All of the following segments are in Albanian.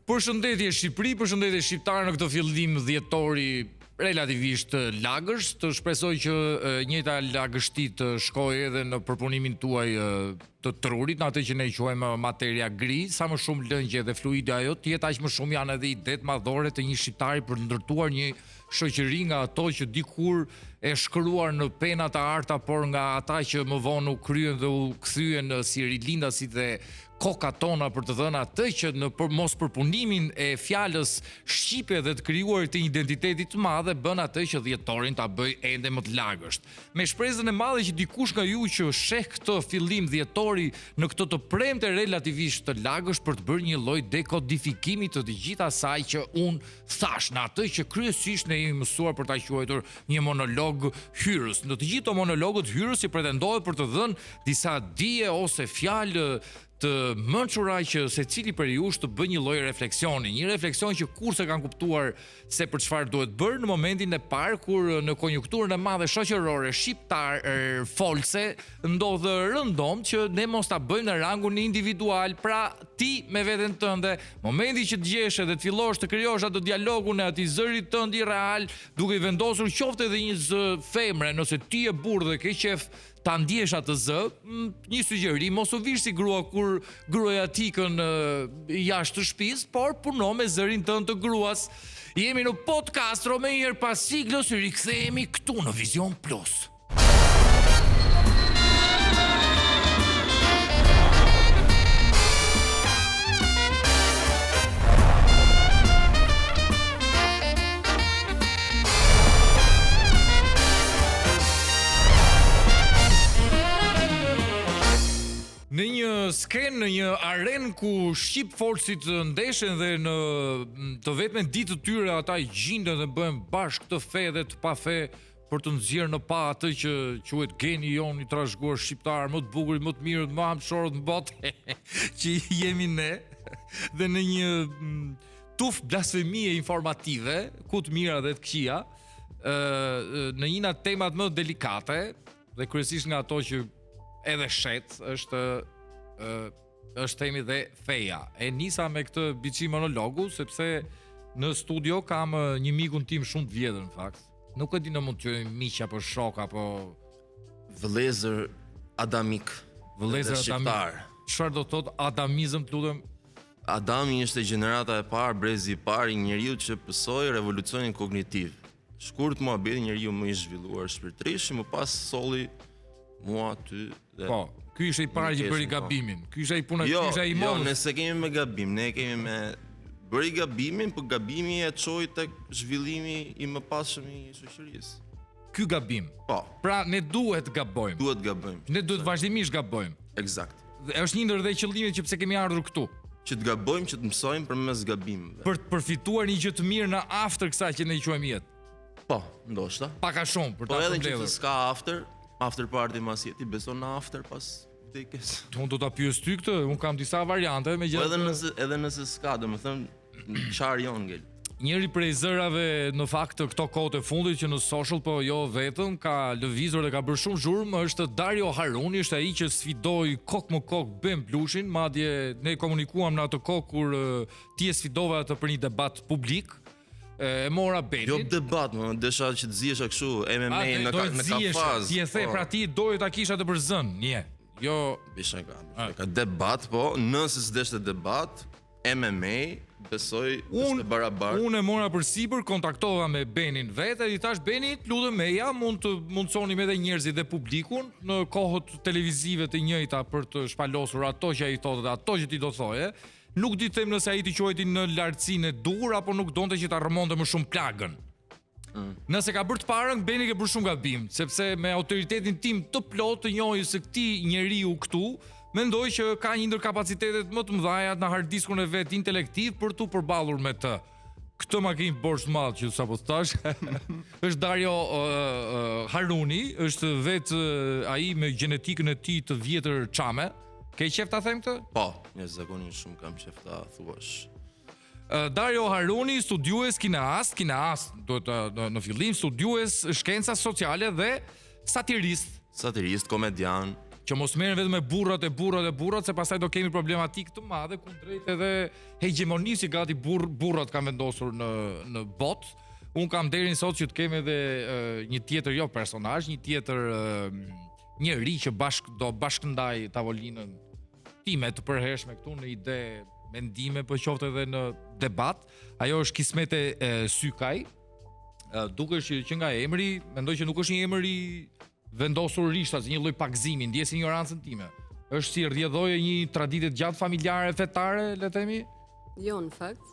Përshëndetje Shqipëri, përshëndetje shqiptarë në këtë fillim dhjetori relativisht lagësh. Të shpresoj që njëjta lagështi të shkojë edhe në përpunimin tuaj të trurit, në atë që ne quajmë materia gri, sa më shumë lëngje dhe fluide ajo, të jetë aq më shumë janë edhe idetë madhore të një shqiptari për ndërtuar një shoqëri nga ato që dikur e shkruar në pena të arta, por nga ata që më vonë u kryen dhe u kthyen si rilindasit dhe koka tona për të dhënë atë që në mos përpunimin e fjalës shqipe dhe të krijuar të identitetit të madh bën atë që dhjetorin ta bëj ende më të lagësht. Me shpresën e madhe që dikush nga ju që sheh këtë fillim dhjetori në këtë të premte relativisht të lagësht për të bërë një lloj dekodifikimi të gjithë asaj që un thash, në atë që kryesisht ne jemi mësuar për ta quajtur një monolog hyrës. Në të gjithë monologët hyrës i pretendohet për të dhënë disa dije ose fjalë të mençura që secili prej jush të bëjë një lloj refleksioni, një refleksion që kurse kanë kuptuar se për çfarë duhet bërë në momentin e parë kur në konjunkturën e madhe shoqërore shqiptar folse ndodh rëndom që ne mos ta bëjmë në rangun individual, pra ti me veten tënde, momenti që të gjesh dhe të fillosh të krijosh atë dialogun e atij zërit tënd i real, duke i vendosur qoftë edhe një zë femre, nëse ti je burrë dhe ke qef ta ndjesh atë zë, një sugjerim, mos u vish si grua kur gruaja tikën jashtë të shtëpisë, por puno me zërin tënd të gruas. Jemi në podcast me një herë pas siglës, rikthehemi këtu në Vision Plus. Në një skenë, në një arenë ku shqip forcit ndeshen dhe në të vetmen ditë të tyre ata i gjinden dhe bëhen bashkë të fe dhe të pa fe për të nxjerrë në pa atë që quhet geni jon i trashëguar shqiptar, më të bukur, më të mirë, më hamshorët në botë që jemi ne, dhe në një tuf blasfemie informative, ku të mira dhe të këqija, në një nga temat më delikate dhe kryesisht nga ato që edhe shet është themi dhe feja. E nisa me këtë biçi monologu sepse në studio kam një mikun tim shumë të vjetër në fakt. Nuk e di në mund të qojmë miq apo shok apo vëllezër adamik. Vëllezër adamik. Çfarë do thot adamizëm, të lutem? Adami ishte gjenerata e parë, brezi i parë i njeriu që pësoi revolucionin kognitiv. Shkurt muhabeti njeriu më i zhvilluar shpirtërisht, më pas solli mua ty dhe po, ky ishte i parë që bëri gabimin. Ky ishte i puna, ky ishte i modës. Jo, nëse kemi me gabim, ne kemi me bëri gabimin, por gabimi e çoi tek zhvillimi i mëpasshëm i shoqërisë. Ky gabim. Po. Pra ne duhet gabojmë. Duhet gabojmë. Ne duhet vazhdimisht gabojmë. Eksakt. Është një ndër dhe qëllimet që pse kemi ardhur këtu. Që të gabojmë, që të mësojmë përmes gabimeve. Për të përfituar një gjë të mirë në after kësaj që ne i quajmë jetë. Po, ndoshta. Pak a shumë për ta përmbledhur. Po edhe që s'ka after party mas jeti, beson në after pas vdekjes. Unë do ta pyes ty këtë, unë kam disa variante me gjatë. Edhe nëse s'ka, domethënë çfarë jon ngel. Njëri prej zërave në fakt këto kohët e fundit që në social, po jo vetëm, ka lëvizur dhe ka bërë shumë zhurmë, është Dario Haruni, është ai që sfidoi kok më kok Ben Blushin, madje ne komunikuam në atë kohë kur ti e sfidova atë për një debat publik. E mora Benin. Jo debat, më desha që të zihesh kështu MMA në kafaz. Ti e the, pra ti doje ta kisha të për zën, një. Jo, bisha ka debat, po nëse s'deshte debat, MMA besoj është barabar. Unë e mora përsipër, kontaktova me Benin vetë, i thash Beni, lutem meja, mund të mundsonim edhe njerëzit dhe publikun në kohët televizive të njëjta për të shpalosur ato që ai thotë dhe ato që ti do thoje. Nuk di të them nëse ai ti quajti në lartësinë e dur apo nuk donte që ta rrëmonte më shumë plagën. Nëse ka bërë të parën, Beni ke bërë shumë gabim, sepse me autoritetin tim të plot të njohjes së këtij njeriu këtu, mendoj që ka një ndër kapacitetet më të mëdha në hard diskun e vet intelektiv për tu përballur me të. Këtë ma kemi borxh të madh që sapo thash. Është Dario Haruni, është vetë ai me gjenetikën e tij të vjetër çame. Ke qef ta them këtë? Po, një zakonisht shumë kam qef ta thuash. Dario Haruni, studiues kineast, në fillim studiues shkenca sociale dhe satirist. Satirist, komedian. që mos merren vetëm me burrat, se pastaj do kemi problematikë të madhe kundrejt edhe hegemonisë që gati burrat kanë vendosur në botë. Unë kam deri sot që të kemi edhe një tjetër personazh, një tjetër njeri që do bashkëndaj tavolinën time të përhershme këtu në ide, mendime, po qoftë edhe në debat. Ajo është Kismete Sykaj. Dukesh që nga emri, mendoj që nuk është një emër i vendosur rishta, si një lloj pagëzimi, ndjes ignorancën time. Është si rrjedhoje një tradite gjatë familjare fetare, le të themi? Jo, në fakt.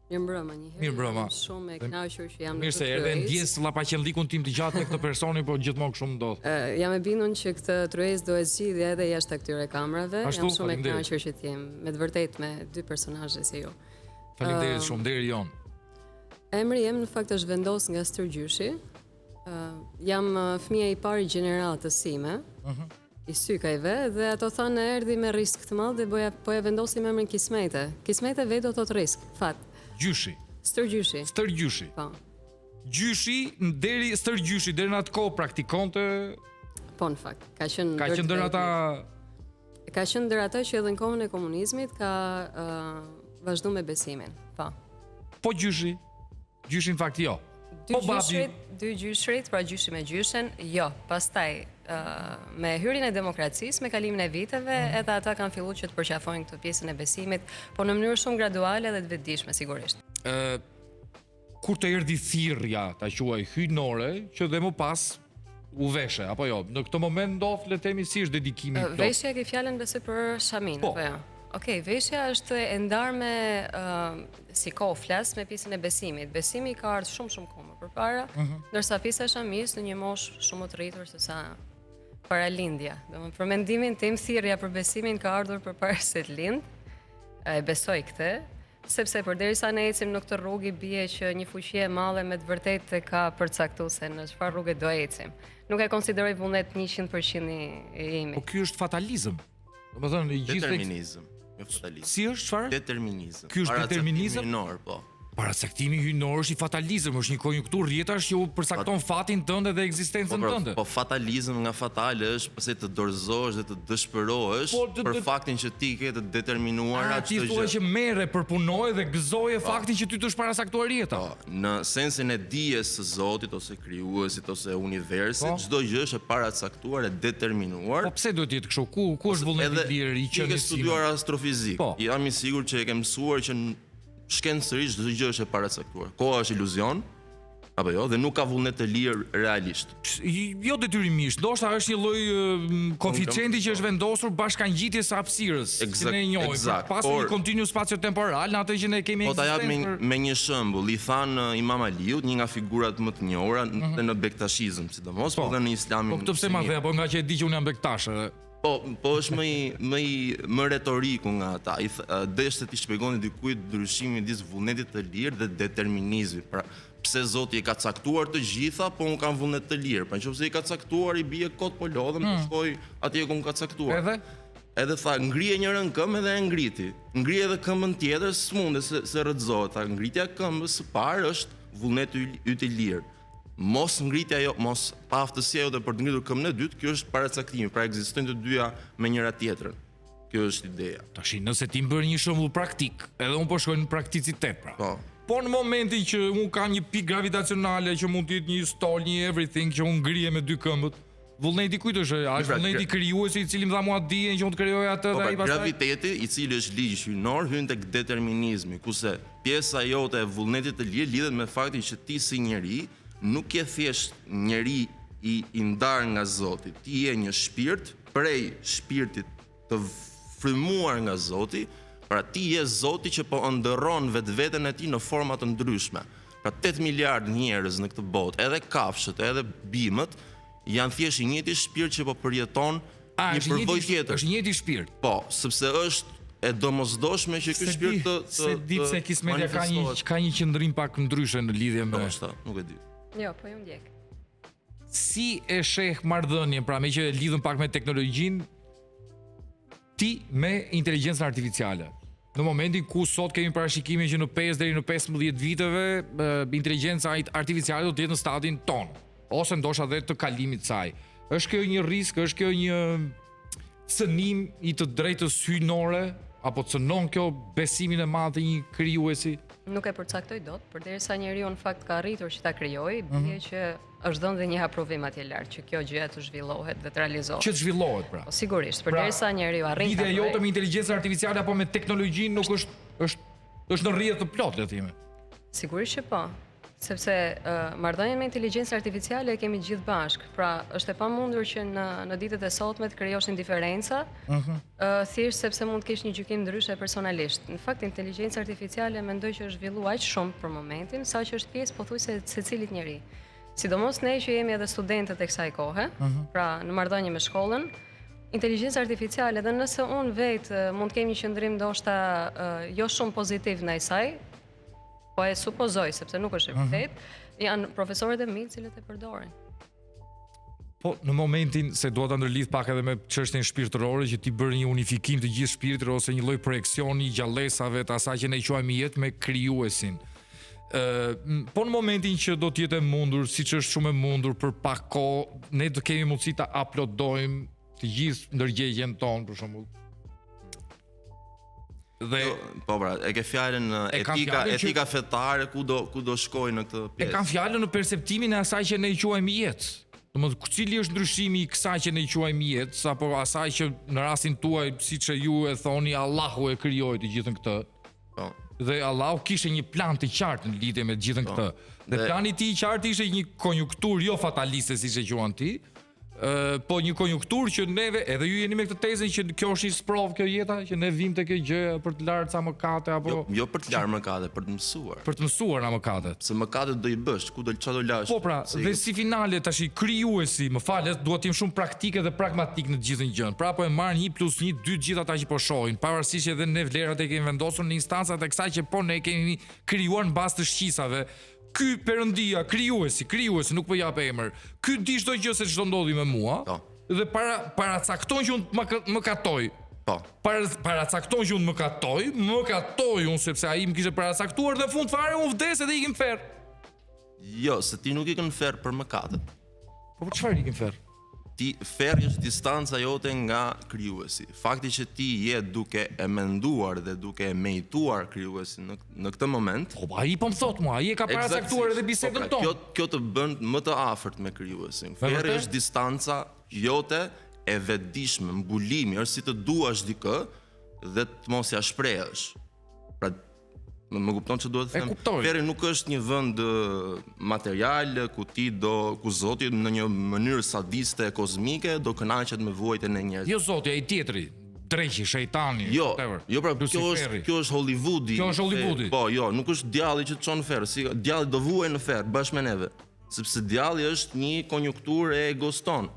Mirëmbrëma një herë. Mirëmbrëma. Shumë e kënaqur që jam në këtë. Mirë se erdhe, ndjes llapaqellikun tim të gjatë me këtë personi, po gjithmonë kështu ndodh. Jam e bindur që këtë tryezë do e zgjidhja edhe jashtë këtyre kamerave. Ashtu, Jam shumë e kënaqur që t'jem me të vërtetë me dy personazhe si ju. Faleminderit shumë, deri jon. Emri im në fakt është vendos nga stërgjyshi. Jam fëmia i parë i gjeneratës sime. I Sykajve, dhe ato thanë erdhi me risk të madh dhe po e vendosim emrin Kismete. Kismete vetë do thot risk, fat. Gjyshi. Stërgjyshi. Stërgjyshi. Po. Gjyshi stërgjyshi deri në atë kohë praktikonte. Po në fakt, ka qenë ndër ata. Ka qenë ndër ata që edhe në kohën e komunizmit ka vazhduar me besimin. Po. Po gjyshi. Gjyshi në fakt jo. Dy gjyshrit, pra gjyshi me gjyshen, jo. Pastaj me hyrjen e demokracisë, me kalimin e viteve, edhe ata kanë filluar që të përqafojnë këtë pjesën e besimit, po në mënyrë shumë graduale dhe të vetëdijshme sigurisht. Kur të erdhi thirrja, ta quaj hyjnore, që dhe më pas u veshe, apo jo? Në këtë moment ndodh, le të themi, si është dedikimi këto? Veshja ke fjalën besoj për Shamin, apo jo? Okej, veshja është e ndarë me si kohë flas me pjesën e besimit. Besimi ka ardhur shumë kohë më përpara, ndërsa pjesa e Shamis në një moshë shumë më të rritur se sa paralindja. Domethënë për mendimin tim thirrja për besimin ka ardhur përpara se të lind. E besoj këtë, sepse përderisa ne ecim në këtë rrugë bie që një fuqi e madhe me të vërtetë ka përcaktuar se në çfarë rrugë do ecim. Nuk e konsideroj vullnet 100% i imi. Po ky është fatalizëm. Domethënë i gjithë determinizëm. Si është çfarë? Determinizëm. Ky është determinizëm? Hyjnor, po. Paracaktimi hyjnor është i fatalizëm, është një konjunkturë rjetash që u përcakton fatin tënd dhe ekzistencën tënde. Po fatalizëm nga fatale është pse të dorëzohesh dhe të dëshpërohesh për faktin që ti ke të determinuar atë gjë. Ti thua që merre, përpunoje dhe gëzoje faktin që ty të është paracaktuar jeta. Në sensin e dijes së Zotit ose krijuesit ose universit, çdo gjë është e paracaktuar e determinuar. Po pse duhet të jetë kështu? Ku është vullneti i lirë i qenies? Ke studiuar astrofizik. Jam i sigurt që e ke mësuar që shkencërisht çdo gjë është e paracaktuar. Koha është iluzion, apo jo, dhe nuk ka vullnet të lirë realisht. Jo detyrimisht, ndoshta është një lloj koeficienti që është vendosur bashkangjitjes së hapësirës, që ne e njohim, pas një continu spatio-temporal në atë që ne kemi ekzistencë. Po ta jap me një shembull, i thanë Imam Aliut, një nga figurat më të njohura në bektashizëm, sidomos, po dhe në Islamin. Po këtë pse ma the, apo nga që e di që unë jam bektash. Po është më retoriku nga ata. Deshte ti shpjegoni dikujt ndryshimin midis vullnetit të lirë dhe determinizmit. Pra, pse Zoti e ka caktuar të gjitha, po unë kam vullnet të lirë. Pra, nëse i ka caktuar, i bie kot po lodhem të shkoj atje ku më ka caktuar. Edhe tha, ngrije njërën këmbë edhe e ngriti. Ngrije edhe këmbën tjetër, s'munde se rrëzohet. Ngritja këmbës së parë është vullneti yt i lirë. Mos ngritja jo, mos pa aftësia jote për të ngritur këmbën e dytë, kjo është paracaktimi, pra ekzistojnë të dyja me njëra tjetrën. Kjo është ideja. Tash, nëse ti më bërë një shembull praktik, edhe unë po shkoj në prakticitet, pra. Po në momentin që unë kam një pikë gravitacionale që mund të jetë një stol, një everything që unë ngrije me dy këmbët, vullneti kujt është? A është vullneti krijuesit i cili më dha mua dijen që unë të krijoj atë dhe ai pastaj? Graviteti, i cili është ligj hyjnor, hyn tek determinizmi, kurse pjesa jote e vullnetit të lirë lidhet me faktin që ti si njeri nuk je thjesht njeri i ndar nga Zoti, ti je një shpirt prej shpirtit të frymuar nga Zoti, pra ti je Zoti që po ëndërron vetveten e tij në forma të ndryshme. Pra 8 miliard njerëz në këtë botë, edhe kafshët, edhe bimët, janë thjesht një njëjti shpirt që po përjeton një përvojë tjetër. Është një njëjti shpirt. Po, sepse është e domosdoshme që ky shpirt të se di pse Kismetja ka një qëndrim pak ndryshe në lidhje me nuk e di. Jo, po ju ndjek. Si e sheh marrëdhënien, pra me që lidhën pak me teknologjinë, ti me inteligjencën artificiale? Në momentin ku sot kemi parashikimin që në 5 deri në 15 viteve inteligjenca artificiale do të jetë në stadin ton, ose ndoshta edhe të kalimit të saj. Është kjo një risk, është kjo cënim i të drejtës hyjnore, apo cënon kjo besimin e madh të një krijuesi? Nuk e përcaktoj dot, përderisa njeriu në fakt ka arritur që ta krijojë, bie që është dhënë dhe një aprovim atje lart që kjo gjë të zhvillohet dhe të realizohet. Që të zhvillohet pra. Po sigurisht, përderisa njeriu arrin. Lidhja jote me inteligjencën artificiale apo me teknologjinë nuk është në rrjedhë të plotë, le të themi. Sigurisht që po. Sepse marrëdhënien me inteligjencën artificiale e kemi gjithë bashkë. Pra, është e pamundur që në ditët e sotme të krijosh indiferenca, thjesht sepse mund të kesh një gjykim ndryshe personalisht. Në fakt, inteligjenca artificiale mendoj që është zhvilluar aq shumë për momentin, sa që është pjesë pothuajse e secilit njeri. Sidomos ne që jemi edhe studentët e kësaj kohe, pra në marrëdhënie me shkollën, inteligjenca artificiale, dhe nëse unë vetë mund të kem një qëndrim ndoshta jo shumë pozitiv ndaj saj, po e supozoj, sepse nuk është e vërtet, janë profesorët e mi cilët e përdorin. Po, në momentin se dua ta ndërlidh pak edhe me çështjen shpirtërore, që ti bërë një unifikim të gjithë shpirtrit ose një lloj projeksioni gjallësave të asaj që ne quajmë jetë me krijuesin. Po në momentin që do të jetë mundur, siç është shumë e mundur për pak kohë, ne do kemi mundësi ta uploadojmë të gjithë ndërgjegjen tonë, për shembull. Dhe po pra, e ke fjalën etika fetare ku do shkojë në këtë pjesë. E kam fjalën në perceptimin e asaj që ne quajmë jetë. Domethënë, cili është ndryshimi i kësaj që ne quajmë jetë, apo asaj që në rastin tuaj, siç ju e thoni, Allahu e krijoi të gjithën këtë. Po. Dhe Allahu kishte një plan të qartë në lidhje me të gjithën këtë. Dhe plani i tij i qartë ishte një konjunktur jo fataliste siç e quan ti, po një konjunktur që neve, edhe ju jeni me këtë tezën që kjo është i sprov kjo jeta, që ne vim te kjo gjë për të larë ca mëkate apo jo për të larë mëkate, për të mësuar. Për të mësuar na mëkatet. Se mëkatet do i bësh, çfarë do lash. Po pra, dhe si finale tash krijuesi, më falet, duhet të jem shumë praktike dhe pragmatik në të gjithën gjën. Pra po e marr 1+1 2 gjithë ata që po shohin, pavarësisht edhe ne vlerat e kemi vendosur në instancat e kësaj që po ne kemi krijuar mbas të shqisave. Ky Perëndia, krijuesi, nuk po jap emër. Ky di çdo gjë se ç'do ndodhi me mua. Po. Dhe paracakton që unë më katoj. Po. Paracakton që unë më katoj unë sepse ai më kishte paracaktuar dhe në fund fare unë vdes edhe ikim ferr. Jo, se ti nuk ikën ferr për mëkatet. Po për çfarë ikim ferr? Ti ferri është distanca jote nga krijuesi. Fakti që ti je duke e menduar dhe duke e mejtuar krijuesin në këtë moment. Po ai po më thot mua, ai e ka paracaktuar edhe bisedën tonë. Kjo të bën më të afërt me krijuesin. Ferri është distanca jote e vetëdijshme, mbulimi, është si të duash dikë dhe të mos ja shprehësh. Pra, më kupton ç'do të them? Ferri nuk është një vend material ku Zoti në një mënyrë sadiste kozmike do kënaqet me vuajtjen e njerëzve. Jo Zoti, ai tjetri, dreqi, shejtani, whatever. Jo, pra kjo është Hollywoodi. Kjo është Hollywoodi. Po, jo, nuk është djalli që çon ferr, si djalli do vuajë në ferr bashkë me neve, sepse djalli është një konjunkturë e egos ton.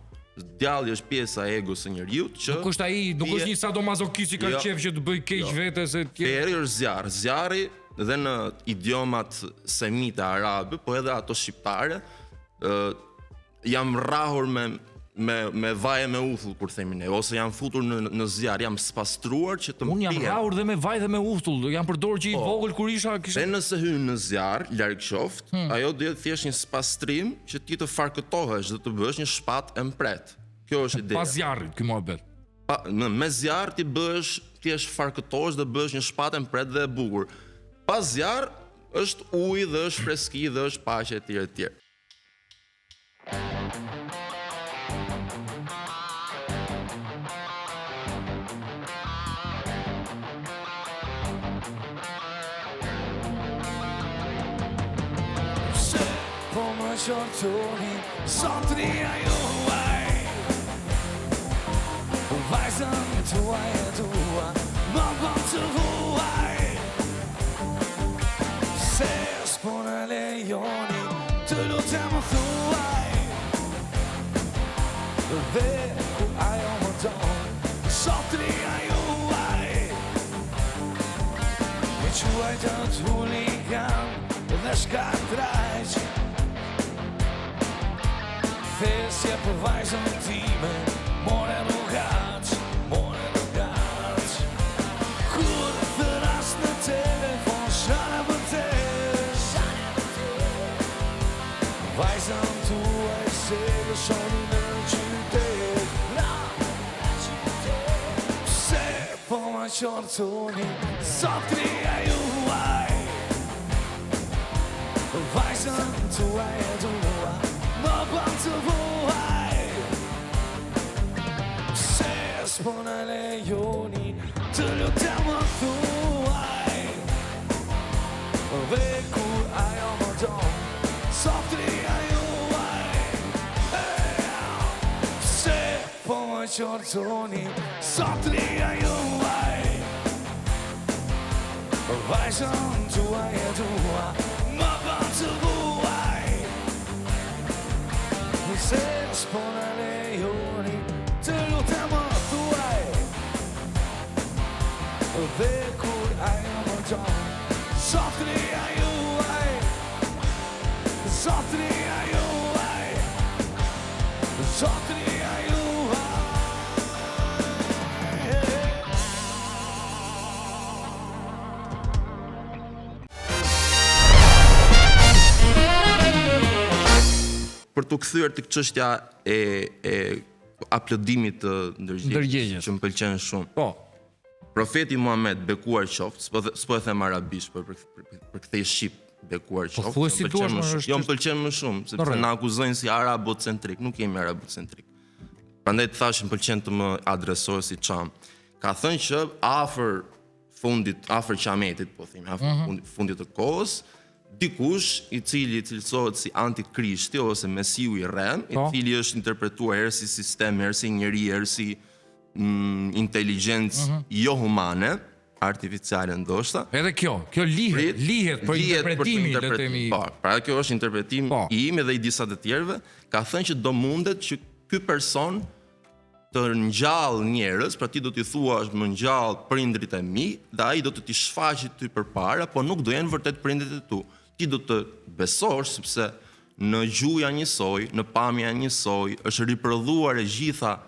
Djalli është pjesa e egos së njeriu që nuk është ai, nuk është një sadomazokisti ka qef që të bëj keq vetes e tjerë. Ferri është zjarr, zjarri dhe në idiomat semite arabe, po edhe ato shqiptare, jam rrahur me vaj e me uthull, kur themi ne, ose jam futur në zjarr, jam spastruar që të më pihen. Unë jam rrahur dhe me vaj dhe me uthull, jam përdorur që i vogël kur isha Dhe nëse hyn në zjarr, larg qoftë, ajo do jetë thjesht një spastrim që ti të farkëtohesh dhe të bësh një shpatë e mpret. Kjo është ideja. Pas zjarrit ky muhabet. Me zjarr ti bësh, thjesht farkëtohesh dhe bësh një shpatë e mpret dhe e bukur. Pas zjarr është ujë dhe është freski dhe është paqe e tjerë e tjerë. Se po më qortoni zotria juaj, vajzën tuaj e tua më bën të huaj. Se s'po në lejoni të lutem më thuaj, dhe ku ajo më don zotria juaj, i quaj të t'huligan dhe shkatrajq, fesje për vajzën time, more rrugac, kur të ras në telefon shana vërtet, vajzën tuaj se lëshoni në qytet, më qortoni, sotria juaj. Vajzën tuaj e dua, më bëm të vuaj. Se s'po në lejoni, të lutem më thuaj. Dhe kur ajo më don, sotria juaj. Se po më qortoni, sotria juaj. Vajzën tuaj e dua, më bëm të vuaj. Se s'po në lejoni, të lutem më thuaj. Dhe kur ajo më don, sotria juaj. Sotria juaj. Sotria juaj. Për të kthyer tek çështja e aplodimit të ndërgjegjes që më pëlqen shumë. Po. Profeti Muhammed bekuar qoftë, s'po e them arabisht, por për kthej shqip bekuar qoftë. thuaj si duash, më është. Jo, më pëlqen më shumë, sepse na akuzojnë si arabocentrik, nuk jemi arabocentrik. Prandaj të thash më pëlqen të më adresohesh si çam. Ka thënë që afër qametit, po themi, afër fundit të kohës, dikush i cili cilësohet si antikrishti ose mesiu i rrem, i cili është interpretuar herë si sistem, herë si njeri, herë si inteligjencë jo humane, artificiale ndoshta. Edhe kjo lihet për interpretimin, le të themi. Po, pra kjo është interpretim i imi dhe i disa të tjerëve, ka thënë që do mundet që ky person të ngjall njerëz, pra ti do t'i thuash më ngjall prindrit e mi, dhe ai do të t'i shfaqë ty përpara, po nuk do jenë vërtet prindrit e tu. Ti do të besosh sepse në gjuhë janë njësoj, në pamje janë njësoj, është riprodhuar e gjitha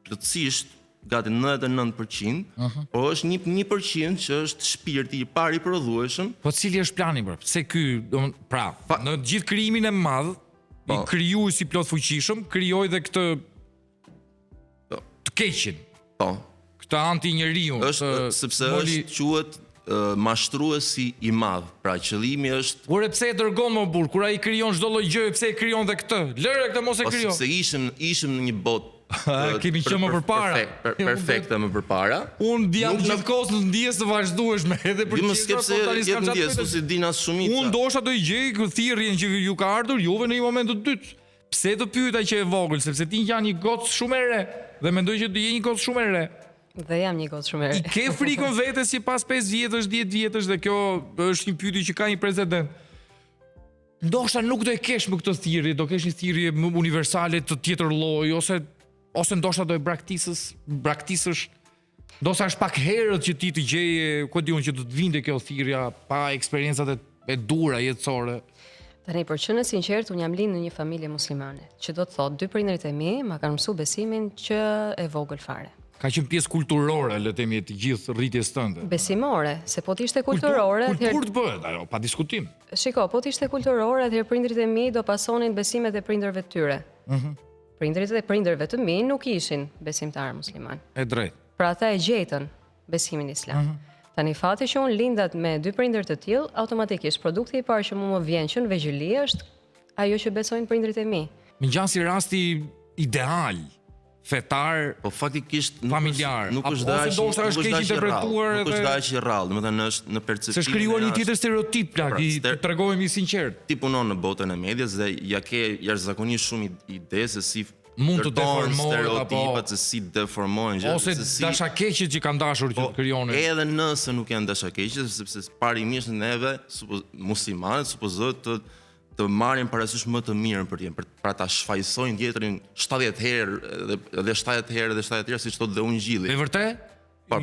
plotësisht gati 99%, po është 1% që është shpirti i pariprodhueshëm. Po cili është plani bro? Pse ky, pra, në gjithë krijimin e madh, i krijuesi plot fuqishëm, krijoi dhe këtë të keqin. Po. Këtë anti-njeriu. Është sepse është quhet mashtruesi i madh. Pra qëllimi është Ore pse e dërgon më burr, kur ai krijon çdo lloj gjëje, pse e krijon dhe këtë? Lëre këtë mos e krijon. Sepse ishim në një botë kemi qenë më përpara. Perfekte më përpara. Unë jam gjithkohës në ndjes të vazhdueshme edhe për çfarë si din as shumica. Unë ndoshta do i gjej thirrjen që ju ka ardhur juve në një moment të dytë. Pse të pyeta që e vogël, sepse ti janë një gocë shumë e re dhe mendoj që do je një gocë shumë e re. Dhe jam një gocë shumë e re. I ke frikën vetes si pas 5 vjetësh, 10 vjetësh dhe kjo është një pyetje që ka një precedent. Ndoshta nuk do e kesh më këtë thirrje, do kesh një thirrje më universale të tjetër lloji ose ndoshta do e braktisësh. Ndoshta është pak herët që ti të gjeje, ku diun që do të vinte kjo thirrja pa eksperiencat e dura jetësore. Tani për qenë sinqert, unë jam lindur në një familje muslimane, që do të thotë dy prindërit e mi ma kanë mësuar besimin që e vogël fare. Ka qenë pjesë kulturore, le të themi, të gjithë rritjes tënde. Besimore, se po t'ishte kulturore, kultur të bëhet, ajo, pa diskutim. Shiko, po t'ishte kulturore, atëherë prindërit e mi do pasonin besimet e prindërve të tyre. Prindërit e prindërve të mi nuk ishin besimtarë musliman. E drejt. Pra ata e gjetën besimin islam. Tani fati që unë lindat me dy prindër të tillë, automatikisht produkti i parë që më vjen që në vegjëli është ajo që besojnë prindërit e mi. Më ngjan si rasti ideal, fetar, po faktikisht familjar. Nuk është dashje, ndoshta është keq interpretuar edhe. Nuk është dashje rrallë, domethënë është në perceptim. Se shkrijuar një tjetër stereotip, plak, i tregojmë sinqert. Ti punon në botën e medias dhe ja ke jashtëzakonisht shumë ide se si mund të deformohen stereotipat, se si deformohen gjërat, ose dashakeqet që kanë dashur që të krijonin. Edhe nëse nuk janë dashakeqe, sepse parimisht neve muslimanët supozohet të marrin parasysh më të mirën për tjetrin, pra ta shfaqsojnë tjetrin 70 herë dhe 70 herë dhe 70 herë siç thotë dhe Ungjilli. E vërtet?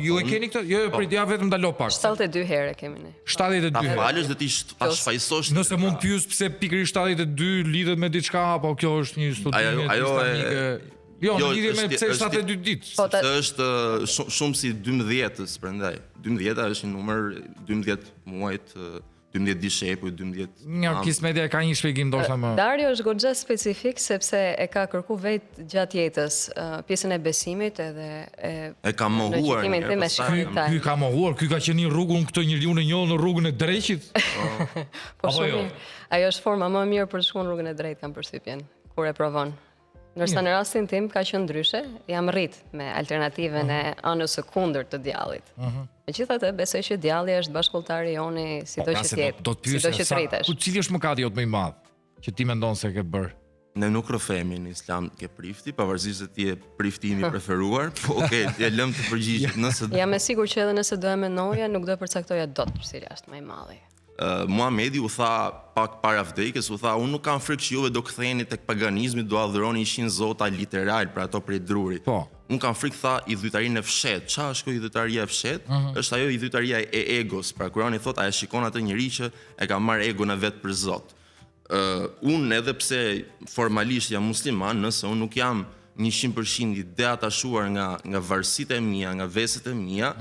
Ju e keni këtë? Jo, për ja vetëm ndalo pak. 72 herë kemi ne. 72 herë. Ta falësh dhe ti ta shfaqsosh. Nëse mund të pyes pse pikërisht 72 lidhet me diçka, apo kjo është një studim islamike. Jo, në lidhje me pse 72 ditë. Se është shumë si 12-s prandaj. 12-a është një numër 12 muajt, 12 dishepuj, 12... Nga Kismedia ka një shpjegim ndoshta më. Dario është goxha specifik sepse e ka kërku vetë gjatë jetës pjesën e besimit edhe E ka mohuar në njërë, Ky ka mohuar, ky ka qenë një rrugën këtë njeriu në njohë në rrugën e drejtit. Po Apo jo? shumë. Ajo është forma më mirë për të shkuar në rrugën e drejtë, kam përshtypjen, kur e provon. Ndërsa në rastin tim ka qenë ndryshe, jam rrit me alternativën e anës së kundërt të djallit. Megjithatë, besoj që djalli është bashkëkolltari joni sido që të jetë. Do të sido që pyesë rritesh. cili është mëkati jot më i madh që ti mendon se ke bër? Ne nuk rrëfemi në islam ke prifti, pavarësisht se ti e priftimi preferuar, po okay, e lëm të përgjigjet nëse Jam e sigurt që edhe nëse do e mendoja, nuk do e përcaktoja dot cili është më i madhi. Muhamedi u tha pak para vdekjes, u tha, unë nuk kam frikë që juve do ktheheni tek paganizmi, do adhuroni 100 zota literal për ato prej drurit. Po. Unë kam frikë, tha, idhujtarinë e fshet. Qa është kjo idhujtaria e fshet? Është ajo idhujtaria e egos. Pra Kurani thot, a e shikon atë njeri që e ka marrë egon e vetë për Zot. Unë edhe pse formalisht jam musliman, nëse unë nuk jam 100% i deatashuar nga varësitë e mia, nga veset e mia,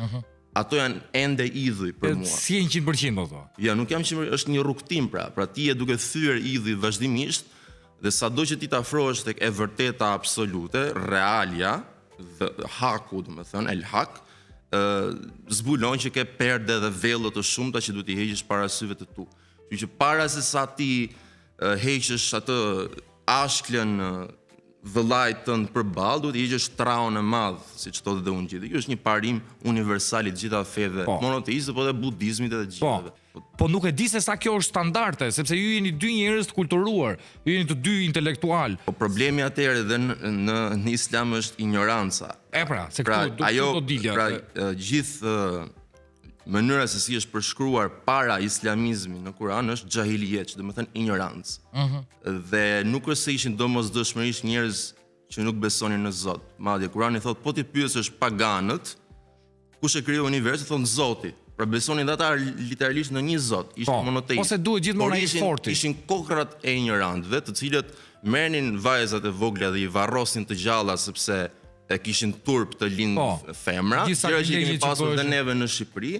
ato janë ende idhuj për mua. Si 100% do thua. Ja, nuk jam që është një rrugtim pra. Pra ti e duke thyer idhuj vazhdimisht dhe sado që ti të afrohesh tek e vërteta absolute, realja, dhe haku, domethënë, el hak, zbulon që ke perde dhe vellë të shumta që duhet i heqësh para syve të tu. Kështu që para se sa ti heqësh atë ashklën vëllait tënd përballë, duhet i heqësh traun e madh, siç thotë dhe unë gjithë. Kjo është një parim universal i të gjitha feve, monoteiste, po dhe budizmit edhe gjithave. Po nuk e di se sa kjo është standarde, sepse ju jeni dy njerëz të kulturuar, ju jeni të dy intelektual. Po problemi atëherë edhe në islam është ignoranca. Pra, se Pra, këtu ajo, do dilja. pra, gjithë mënyra se si është përshkruar para islamizmi në Kur'an është xahiliet, që do të thënë ignorancë. Dhe nuk është se ishin domosdoshmërisht njerëz që nuk besonin në Zot. Madje Kur'ani thotë, po ti pyesësh paganët, kush e krijoi universin, thonë Zoti. Pra besonin ata literalisht në një Zot, ishin monoteistë. Ose duhet gjithmonë ai forti. Ishin kokrat e ignorantëve, të cilët merrnin vajzat e vogla dhe i varrosin të gjalla sepse e kishin turp të lind femra, gjëra që kemi pasur dhe neve në Shqipëri,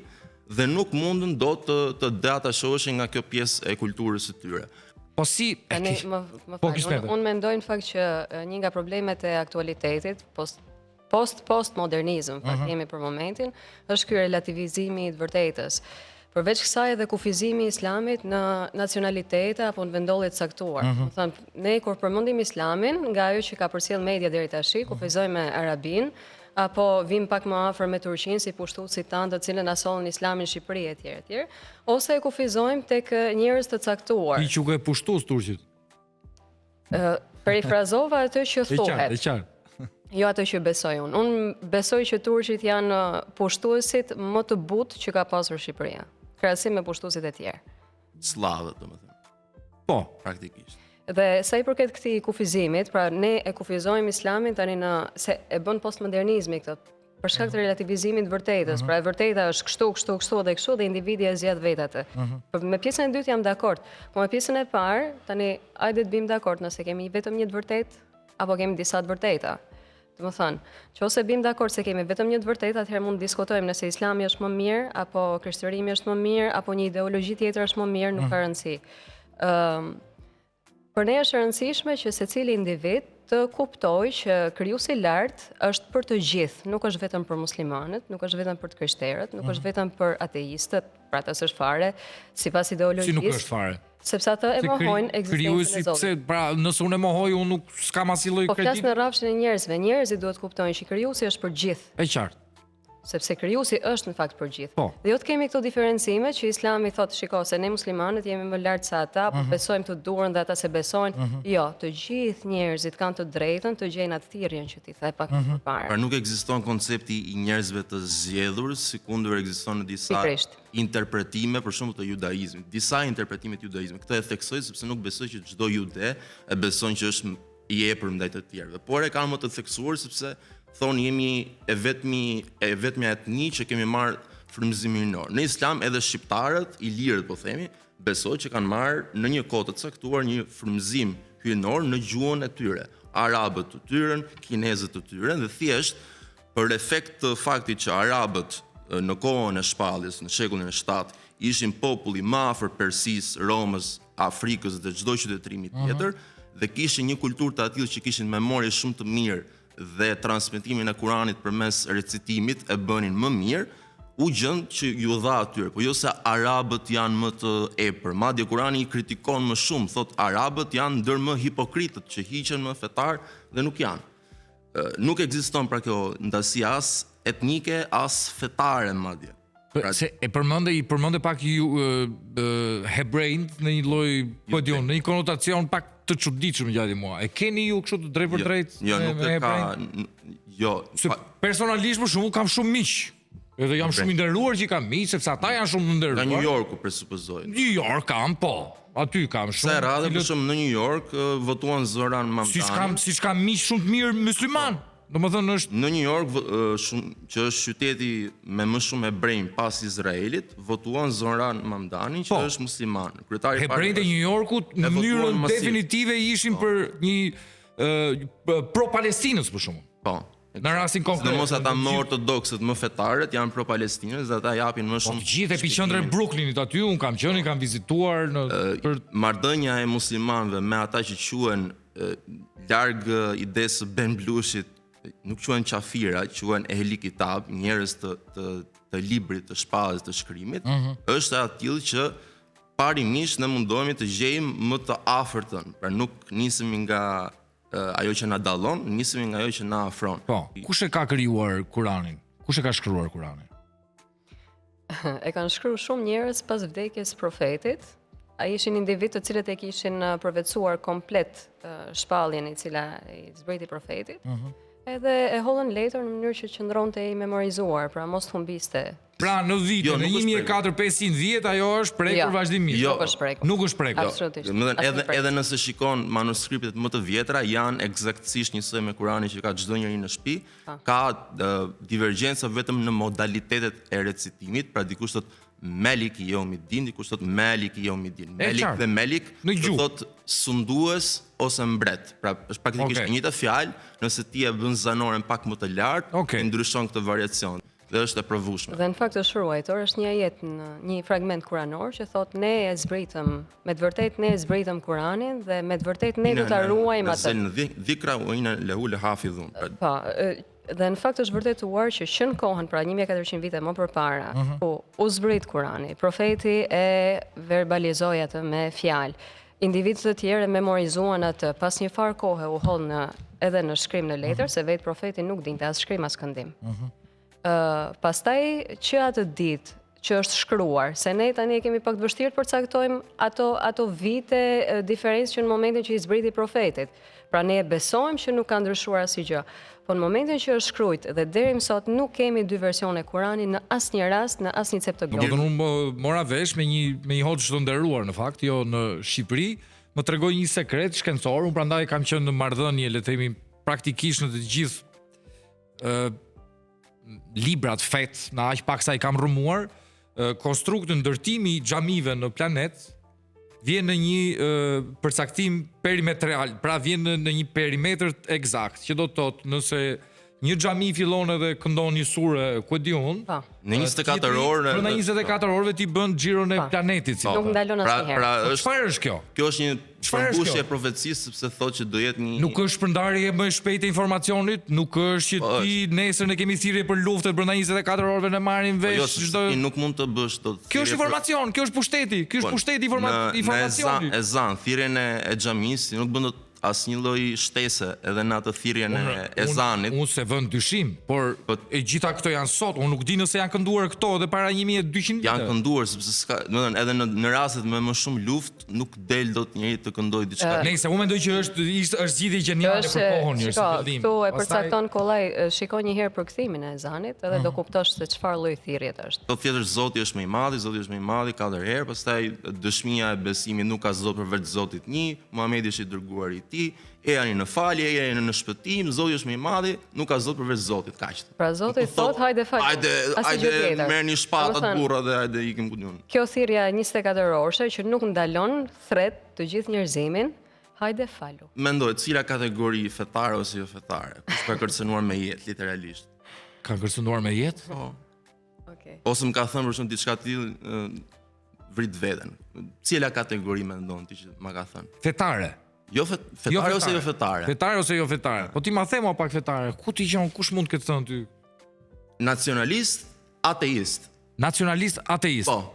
dhe nuk mundën do të deatashoheshin nga kjo pjesë e kulturës së tyre. Po si... Unë mendoj në fakt që një nga problemet e aktualitetit, post-modernizm, kemi për momentin, është ky relativizimi i të vërtetës. Përveç kësaj edhe kufizimi i islamit në nacionalitete apo në vendolje të caktuar. Ne kur përmendim islamin, nga ajo që ka përcjell media deri tash, kufizojmë me arabin, apo vim pak më afër me turqinë si pushtuesit tanë të cilën asollën islamin në Shqipëri etj. Ose e kufizojmë tek njerëz të caktuar. I quke pushtues turqit. Perifrazova atë që thuhet. E qartë. Jo atë që besoj unë. Unë besoj që turqit janë pushtuesit më të butë që ka pasur Shqipëria, krahasim me pushtuesit e tjerë. Slavët, domethënë. Po, praktikisht. Dhe sa i përket këtij kufizimit, pra ne e kufizojmë islamin tani se e bën postmodernizmi këtë, për shkak të relativizimit të vërtetës. Pra e vërteta është kështu dhe individi e zgjedh vetë atë. Me pjesën e dytë jam dakord, po me pjesën e parë, tani hajde të bim dakord nëse kemi vetëm një të vërtetë apo kemi disa të vërteta. Domethënë, nëse bim dakord se kemi vetëm një të vërtetë, atëherë mund të diskutojmë nëse Islami është më mirë apo krishterimi është më mirë apo një ideologji tjetër është më mirë, nuk ka rëndësi. Për ne është e rëndësishme që secili individ të kuptojë që krijuesi i lartë është për të gjithë, nuk është vetëm për muslimanët, nuk është vetëm për të krishterët, nuk është vetëm për ateistët, pra ata s'është fare sipas ideologjisë. Si nuk është fare? Sepse ata e mohojnë ekzistencën e Zotit. Pra, nëse unë e mohoj, unë nuk s'kam asnjë lloj krediti. Po flas në rrafshin e njerëzve. Njerëzit duhet kuptojnë që krijuesi është për gjithë. E qartë. Sepse krijuesi është në fakt për gjithë. Dhe jo të kemi këto diferencime që Islami thotë, shiko, se ne muslimanët jemi më lart se ata, po besojmë të durën dhe ata se besojnë. Jo, të gjithë njerëzit kanë të drejtën të gjejnë atë thirrjen që ti the pak më parë. Pra nuk ekziston koncepti i njerëzve të zgjedhur, sikundër ekziston në disa interpretime, për shembull të judaizmit. Disa interpretime të judaizmit. Këtë e theksoj sepse nuk besoj që çdo jude e beson që është i epër ndaj të tjerëve. Por e kanë më të theksuar sepse thonë jemi e vetmi etni që kemi marrë frymëzim hyjnor. Në Islam edhe shqiptarët, i lirët po themi, besojnë që kanë marrë në një kohë të caktuar një frymëzim hyjnor në gjuhën e tyre, arabët të tyre, kinezët të tyre, dhe thjesht për efekt të faktit që arabët në kohën e shpalljes, në shekullin e 7, ishin populli më afër Persisë, Romës, Afrikës dhe çdo qytetërimi tjetër, dhe kishin një kulturë të tillë që kishin memorje shumë të mirë dhe transmetimin e Kuranit përmes recitimit e bënin më mirë, u gjend që ju dha atyre, po jo se arabët janë më të epër. Madje Kurani i kritikon më shumë, thot arabët janë ndër më hipokritët që hiqen më fetar dhe nuk janë. Nuk ekziston pra kjo ndasi as etnike as fetare madje. Se i përmende pak ju hebrejt në një lloj në një konotacion pak të çuditshëm gjatë mua. E keni ju kështu të drejt për drejt? Jo, nuk e ka. Jo. Personalisht për shembull kam shumë miq. Edhe jam shumë i nderuar që kam miq, sepse ata janë shumë të nderuar. Nga New Yorku presupozoj. New York kam, po. Aty kam shumë. Se radhë për shumë në New York votuan Zoran Mamdani. Siç kam miq shumë të mirë musliman. Domethënë është në New York që është qyteti me më shumë hebrej pas Izraelit, votuan Zoran Mamdani që është musliman. Kryetari i hebrejtë e New Yorkut në mënyrë definitive ishin për një pro Palestinës për shkakun. Po. Në rastin konkret. Në mos ata më ortodoksët, më fetarët janë pro Palestinës dhe ata japin më shumë. Po gjithë epiqendra e Brooklynit aty un kam qenë, kam vizituar marrëdhënia e muslimanëve me ata që quhen larg idesë së Ben Blushit, nuk quhen qafira, quhen ehli kitab, njerëz të librit, të shpalljes, të shkrimit, është aty që parimisht ne mundohemi të gjejmë më të afërtën, pra nuk nisemi nga ajo që na dallon, nisemi nga ajo që na afron. Po, kush e ka krijuar Kuranin? Kush e ka shkruar Kuranin? E kanë shkruar shumë njerëz pas vdekjes profetit. Ai ishin individ të cilët e kishin përvetësuar komplet shpalljen e cila i zbriti profetit. Edhe e hollën letër në mënyrë që qëndronte i memorizuar, pra mos humbiste. Pra në vitin e 1410 ajo është prekur vazhdimisht. Jo, nuk është prekur. Nuk është prekur. Absolutisht. Edhe nëse shikon manuskriptet më të vjetra, janë eksaktësisht njësoj me Kuranin që ka çdo njeri në shtëpi, ka divergjenca vetëm në modalitetet e recitimit, pra dikush thotë Melik i Yawmiddin, dikush thotë Melik i Yawmiddin. Melik dhe Melik do thotë sundues ose mbret. Pra është praktikisht e njëjta fjalë, nëse ti e bën zanoren pak më të lartë, ndryshon këtë variacion. Dhe është e provueshme. Dhe në fakt është shkruar, është një ajet në një fragment kuranor që thotë ne e zbritëm, me të vërtetë ne e zbritëm Kuranin dhe me të vërtetë ne do ta ruajmë atë. Dhikra wa inna lahu lahafidhun. Po, dhe në fakt është vërtetuar që në kohën pra 1400 vite më përpara, ku u zbrit Kurani, profeti e verbalizoi atë me fjalë. Individët të tjerë memorizuan atë, pas një farë kohe u holl edhe në shkrim në letër, se vetë profeti nuk dinte as shkrim as këndim. Pastaj që atë ditë që është shkruar, se ne tani kemi pak të vështirë të përcaktojmë ato vite diferencë që në momentin që i zbriti profetit. Pra ne e besojmë që nuk ka ndryshuar asgjë. Po në momentin që është shkruajt dhe deri më sot nuk kemi dy versione Kurani në asnjë rast, në asnjë cep të globit. Unë mora vesh me një hoxh të nderuar në fakt, jo në Shqipëri, më tregoi një sekret shkencor, unë prandaj kam qenë në marrëdhënie, le të themi, praktikisht në të gjithë librat fet, në aq pak sa I kam rrëmuar, konstrukti ndërtimi I xhamive në planet vjen në një përcaktim perimetral, pra vjen në një perimetër eksakt, që do të thotë nëse një xhami fillon edhe këndon një sure, ku e di unë, në 24 orë, në 24 orëve ti bën xhiron e planetit. Nuk ndalon asnjëherë. Çfarë është kjo? Kjo është një përmbushje e profecisë, sepse thotë që do jetë një. Nuk është shpërndarje më e shpejtë e informacionit, nuk është që ti nesër ne kemi thirrje për luftë brenda 24 orëve ne marrim vesh çdo. Ti nuk mund të bësh dot. Kjo është informacion, kjo është pushteti, ky është pushteti informacionit. Në ezan, thirrjen e xhamis, ti nuk bën dot asnjë lloj shtese edhe në atë thirrjen e ezanit. Unë se vën dyshim, por e gjitha këto janë sot, unë nuk di nëse janë kënduar këto edhe para 1200 vite. Janë kënduar sepse s'ka, domethënë edhe në rastet me më shumë luftë nuk del dot njëri të këndojë diçka. Nëse unë mendoj që është zgjidhje gjeniale për kohën, është fillim. Këtu e përcakton kollaj, shikoj një herë përkthimin e ezanit edhe do kuptosh se çfarë lloj thirrje është. Do thjetër Zoti është më I madh, Zoti është më I madh 4 herë, pastaj dëshmia e besimit nuk ka Zot përveç Zotit një, Muhamedi është I dërguari I Ejani në falje, ejani në shpëtim, Zoti është më I madhi, nuk ka Zot përveç Zotit, kaq. Pra Zoti thot hajde fal. Hajde merrni shpatat burra dhe hajde ikim ku diun. Kjo thirrja 24 orëshe që nuk ndalon thret të gjithë njerëzimin, hajde falu. Mendoj, cila kategori fetare ose jo fetare, kush ka kërcënuar me jetë literalisht? Ka kërcënuar me jetë? Po. Okej. Ose më ka thënë për shumë diçka të tillë, vrit veten. Cila kategori mendon ti që ma ka thënë? Fetare. Jo fetare ose jo fetare? Fetare ose jo fetare. Po ti ma the mua pak fetare. Ku ti gjon, kush mund këtë thënë ty? Nacionalist, ateist. Nacionalist, ateist. Po.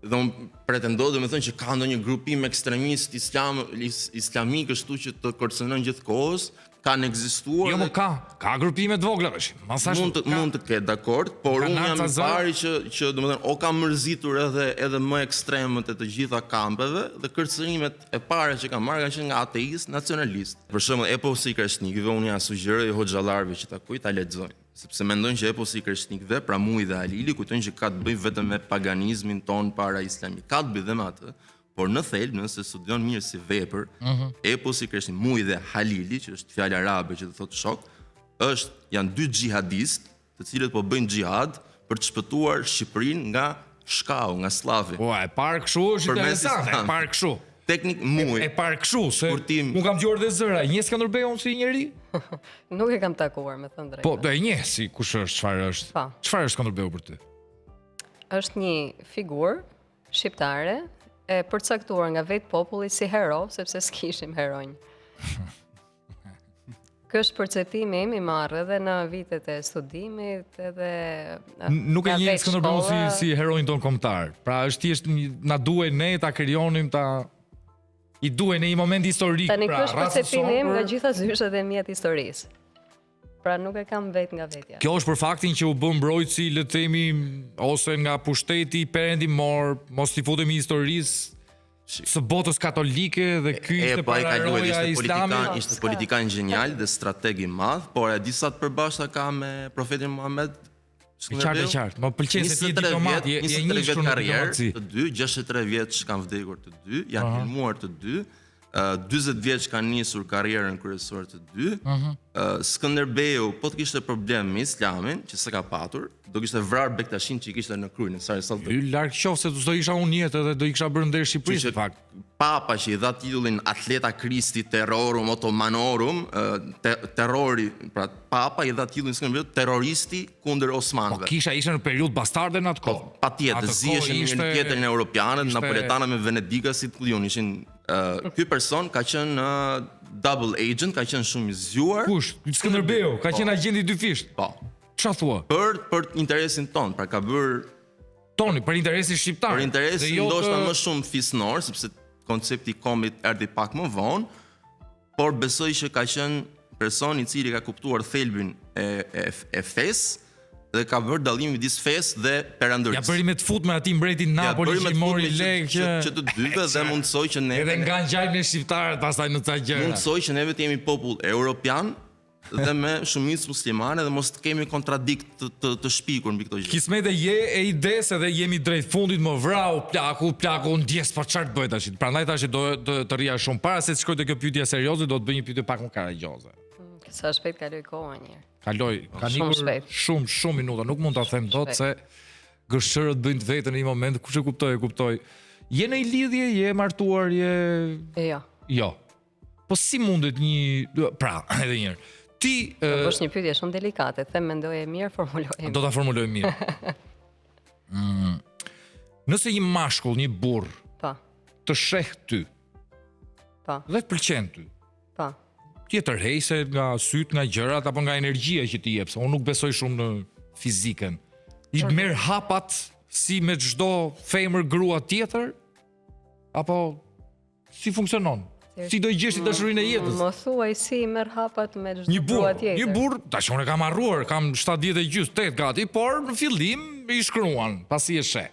Dhe unë pretendoj domethënë që ka ndonjë grupim ekstremist islamik kështu që të kërcënon gjithkohës, kanë ekzistuar. Jo, më ka grupime të vogla tash. Mund të ketë, dakord, por unë jam i pari që domethënë o ka mërzitur edhe më ekstremët e të gjitha kampeve dhe kërcënimet e para që kanë marrë kanë qenë nga ateist, nacionalist. Për shembull, eposi i krishnikëve unë ja sugjeroj hoxhallarëve që ta lexojnë, sepse mendojnë që eposi i krishnikëve, pra Muj dhe Halili, kujtojnë që ka të bëjë vetëm me paganizmin ton para islamik. Ka të bëjë dhe me atë. Por në thelb, nëse studion mirë si vepër, eposi i krishnikëve, Muj dhe Halili, që është fjalë arabe që do thotë shok, janë dy xhihadist, të cilët po bëjnë xhihad për të shpëtuar Shqipërinë nga shkau, nga sllavi. Po, e parë kështu është interesante, e parë kështu. Teknik Muj. E parë kështu, se unë kam dëgjuar dhe zëra, i njeh Skënderbeun si njeri? Nuk e kam takuar, me thënë drejtën. Po, do e njeh si kush është, çfarë është? Çfarë është Skënderbeu për ty? Është një figurë shqiptare e përcaktuar nga vetë populli si hero, sepse s'kishim heronj. Ky është perceptimi im i marrë edhe në vitet e studimit, edhe nuk e njeh Skënderbeun si heronjin ton kombëtar. Pra është thjesht na duhet ne ta krijonim i duhet në një moment historik. Tani ky është perceptimi im nga gjitha zyshet e mia të historisë. Pra nuk e kam vetë nga vetja. Kjo është për faktin që u bë mbrojtësi, le të themi, ose nga pushteti perëndimor, mos i futemi historisë së botës katolike dhe ky ishte pararoja e Islamit. Ishte politikan genial dhe strateg i madh, por e di sa të përbashkëta ka me profetin Muhammed. Qartë. Më pëlqen se ti je diplomat, je 23 vjet karrierë, të dy, 63 vjeç kanë vdekur të dy, janë filmuar të dy. 40 vjeç kanë nisur karrierën kryesore të dy. Skënderbeu, po të kishte problem me Islamin, që s'e ka patur, do kishte vrarë Bektashin që i kishte në krye, sa sot. Larg qoftë se do isha unë jetë edhe do i kisha bërë ndër Shqipërisë në fakt. Papa që i dha titullin Atleta Christi Terrorum Ottomanorum, terrori, pra Papa i dha titullin Skënderbeut terroristi kundër Osmanëve. Po kisha ishte në periudhë bastarde në atë kohë. Patjetër, ziheshin njëri tjetrin europianët, napoletanët me venedikasit ku ishin. Ky person ka qenë double agent, ka qenë shumë i zgjuar. Kush? Skënderbeu, ka qenë agent i dyfisht. Po. Çfarë thua? Për interesin ton, pra ka bërë toni për interesin shqiptar. Për interesin ndoshta më shumë fisnor, sepse koncepti i kombit erdhi pak më vonë, por besoj që ka qenë person i cili ka kuptuar thelbin e fesë dhe ka bërë dallimin midis fesë dhe perandërisë. Ja bëri me të fut me aty mbretin Napoli që i mori lek që të dyve dhe mundsoi që ne edhe nga ngjajnë e shqiptarët pastaj në ca gjëra. Mundsoi që neve të jemi popull europian dhe me shumicë muslimane dhe mos të kemi kontradikt të shpikur mbi këto gjë. Kismete je e ides edhe jemi drejt fundit më vrau plaku ndjes po çfarë bëj tash. Prandaj tash do të rria shumë para se të shkoj te kjo pyetje serioze, do të bëj një pyetje pak më karagjoze. Sa shpejt kaloi koha një. Ka nikur shumë minuta, nuk mund ta them dot se gëshërët bëjnë të vetën në një moment, kush e kuptoj. Je në një lidhje, je martuar, je Jo. Po si mundet pra, edhe një herë. Ti është një pyetje shumë delikate, them mendoje mirë, formuloje. Do ta formuloj mirë. Nëse një mashkull, një burr, të sheh ty. Dhe të pëlqen ty. Ti e tërheqse nga syt, nga gjërat apo nga energjia që ti jep, se unë nuk besoj shumë në fizikën. I merr hapat si me çdo femër grua tjetër apo si funksionon? Si do i gjesh dashurinë e jetës? Mos thuaj si merr hapat me çdo grua tjetër. Një burr, tash unë kam harruar, kam 70 gjys, 8 gati, por në fillim i shkruan, pasi e sheh.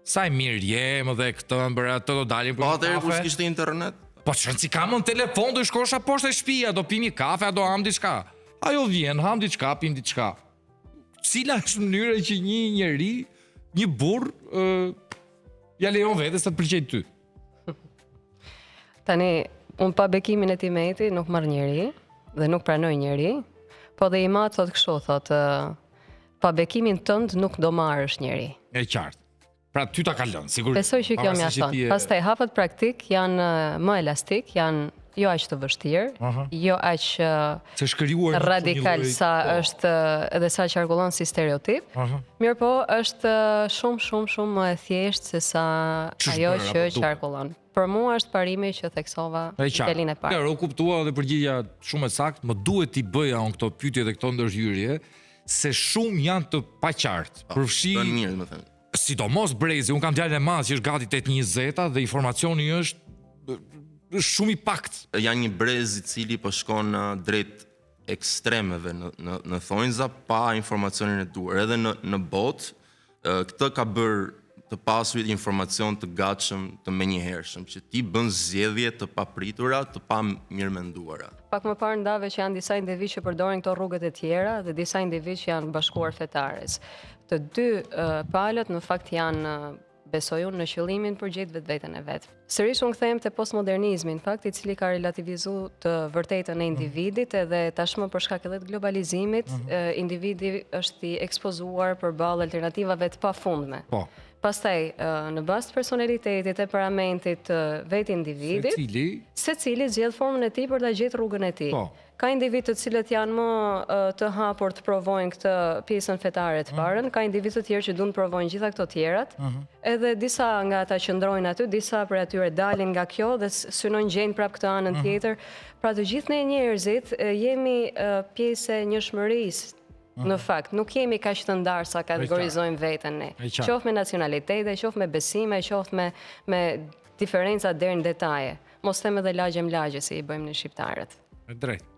Sa e mirë jem dhe këtë bëra ato do dalim për kafe. Po atëherë kur s'kishte internet? Po çfarë si kam në telefon, do shkosha poshtë e shtëpia, do pim një kafe, do ham diçka. Ajo vjen, ham diçka, pim diçka. Cila është mënyra që një njeri, një burr, ja lejon vetes të të pëlqejë ty? Tani, unë pa bekimin e Timeti nuk marr njeri dhe nuk pranoj njeri, po dhe Imat thot kështu, thot pa bekimin tënd nuk do marrësh njeri. E qartë. Pra ty ta ka lënë, sigurisht. Besoj që kjo mjafton. Pastaj hapet praktik janë më elastik, janë jo aq të vështirë, jo aq Se shkrijuar radikal sa është edhe sa qarkullon si stereotip. Mirë po, është shumë më e thjeshtë se sa ajo që qarkullon. Për mua është parimi që theksova djalin e parë. U kuptua dhe përgjigja shumë e saktë, më duhet t'i bëja unë këto pyetje dhe këto ndërhyrje, se shumë janë të paqartë. Përfshi Bën mirë, më thënë. sidomos brezi, unë kam djalin e madh që është gati 8-20 dhe informacioni është shumë i pakt. Janë një brez i cili po shkon drejt ekstremeve në thonjza pa informacionin e duhur. Edhe në botë, këtë ka bërë të pasurit informacion të gatshëm, të menjëhershëm, që ti bën zgjedhje të papritura, të pa mirëmenduara. Pak më parë ndave që janë disa individ që përdorin këto rrugët e tjera dhe disa individ që janë bashkuar fetares. Të dy palët në fakt janë besoj unë në qëllimin për gjetë vetveten e vet. Sërish unë kthehem te postmodernizmi, në fakt, i cili ka relativizuar të vërtetën e individit edhe tashmë për shkak edhe të globalizimit, individi është i ekspozuar përballë alternativave të pafundme. Po. Pastaj, në bazë të personalitetit e paramentit të vetë individit, secili zgjedh formën e tij për ta gjetur rrugën e tij. Po. Ka individ të cilët janë më të hapur të provojnë këtë pjesën fetare të parën, ka individ të tjerë që duan të provojnë gjitha këto tjerat. Edhe disa nga ata që ndrojnë aty, disa prej atyre dalin nga kjo dhe synojnë gjejnë prap këtë anën tjetër. Pra të gjithë ne njerëzit jemi pjesë e njëshmërisë. Në fakt, nuk jemi kaq të ndarë sa kategorizojmë veten ne. Qoftë me nacionalitete, qoftë me besime, qoftë me diferenca deri në detaje. Mos them edhe lagje si i bëjmë ne shqiptarët. E drejtë.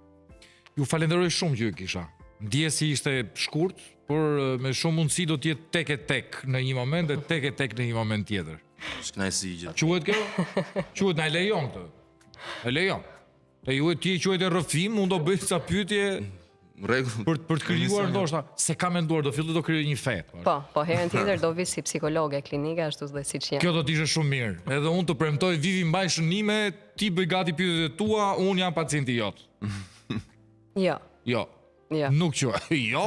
Ju falenderoj shumë që ju kisha. Ndjesi ishte shkurt, por me shumë mundësi do t'jetë tek e tek në një moment dhe tek e tek në një moment tjetër. Shkënaqësi gjithë. Quhet kjo? Quhet na e lejon këtë. E lejon. E ju ti quhet e rrëfim, unë do bëj sa pyetje për të krijuar ndoshta se ka menduar do filloj do krijoj një fe. Po, herën tjetër do vi si psikologe klinike ashtu dhe siç jam. Kjo do të ishte shumë mirë. Edhe unë të premtoj Vivi mbaj shënime, ti bëj gati pyetjet tua, unë jam pacienti jot. Jo. Jo. Nuk që. Jo.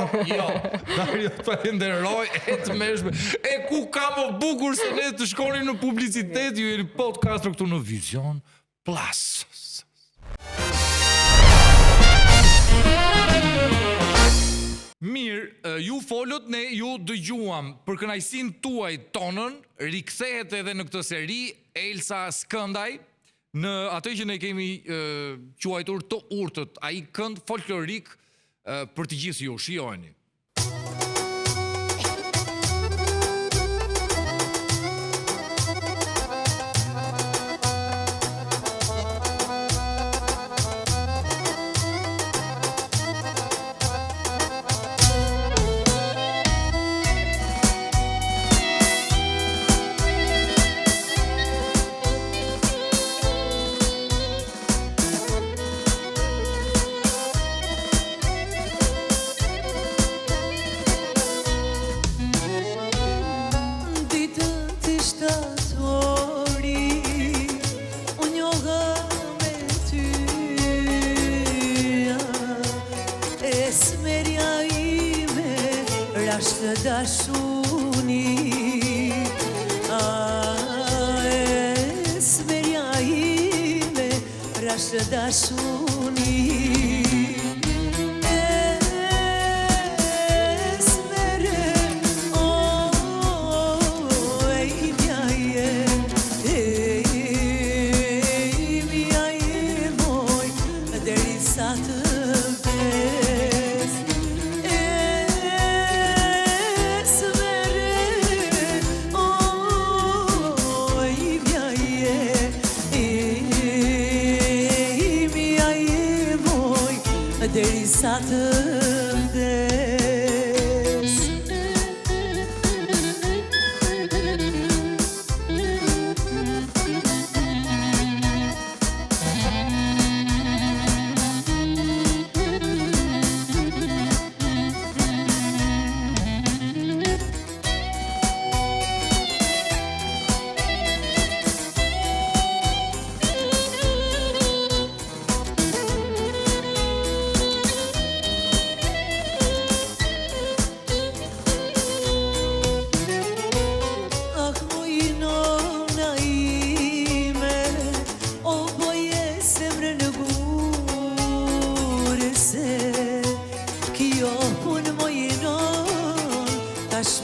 Dario, falenderoj e të mëshme. E ku ka më bukur se ne të shkonim në publicitet, ju jeni podcaster këtu në Vision Plus. Mirë, ju folët, ne ju dëgjuam për kënaqësinë tuaj tonën, rikthehet edhe në këtë seri Elsa Skëndaj në atë që ne kemi quajtur të urtët, ai kënd folklorik për të gjithë ju, shijojeni.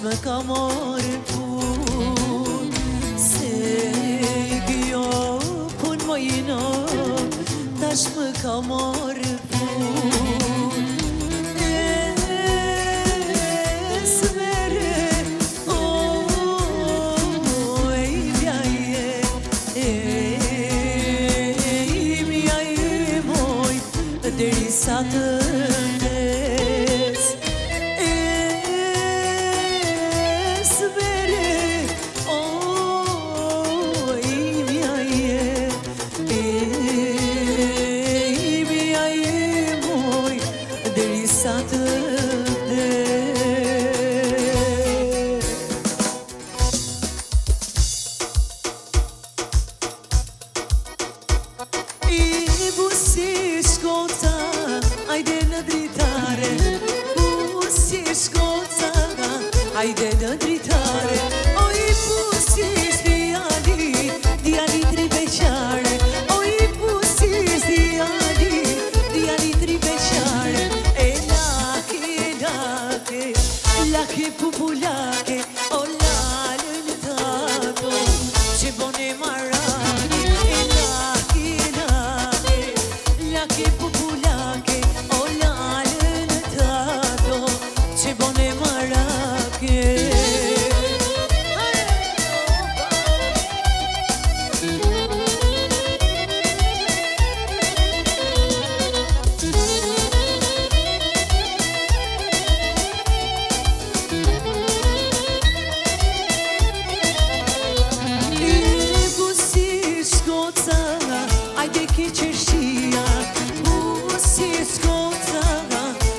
më ka marrë pun, se kjo pun më jino, tash më ka marrë pun. Smere, mja e moj, deri sa të ndes. Hajde në dritare, o I pusis djali, djali tri beqare, o I pusis djali, djali tri beqare. E lake pupulake, o lalën tato, që bone marake. E lake pupulake, o lalën tato, që bone marake.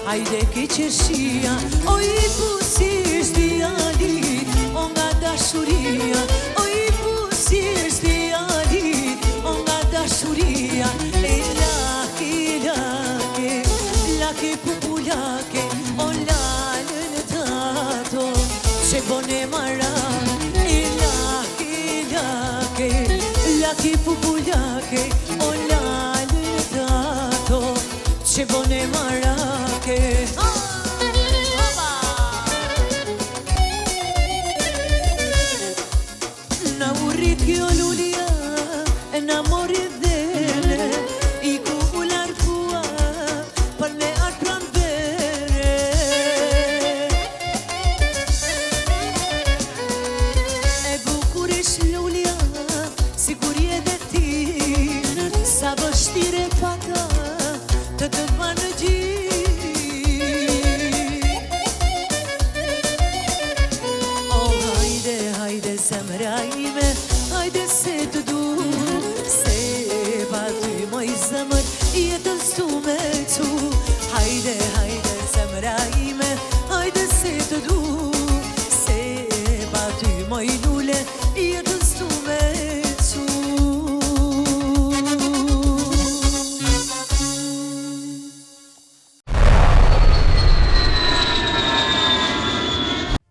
Hajde ke qeshia, o I pusis djalit, o nga dashuria, o I pusis djalit, o nga dashuria. E lake pupulake, o lalën tato, që bone marake. E lake pupulake, o lalën tato, që bone marake. Na urrit kjo lulia, na mori dhele, I ku larkua, për me atë pran vere. E bukur ish lulia, sigur je dhe ti, sa vështire pata, të të banë gjithë. Zemra ime, hajde se të du, se pa ty moj zemër, jetës tu me tu. Hajde, zemra ime, hajde se të du, se pa ty moj lule, jetës tu me tu.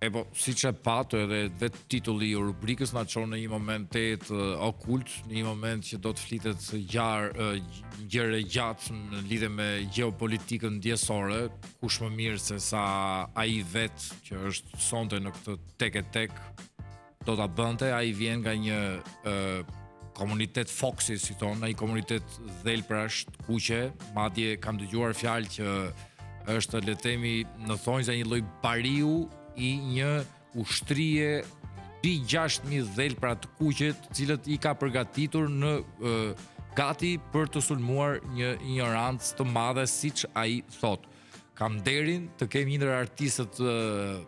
E po, si që pato edhe vetë titulli I rubrikës na qonë në një moment të jetë okult, në një moment që do të flitet gjëre gjatë në lidhe me geopolitikën ndjesore, kush më mirë se sa ai vetë që është sonte në këtë tek e tek, do ta bënte. Ai vjen nga një komunitet foksi, si thonë, ai komunitet dhelprash, kuqe, madje kam dëgjuar fjalë që është, le të themi, në thonjza një lloj bariu I një ushtrie 6.000 dhelpra të kuqet, të cilët I ka përgatitur në gati për të sulmuar një ignorancë të madhe, siç ai thot. Kam nderin të kem një ndër artistët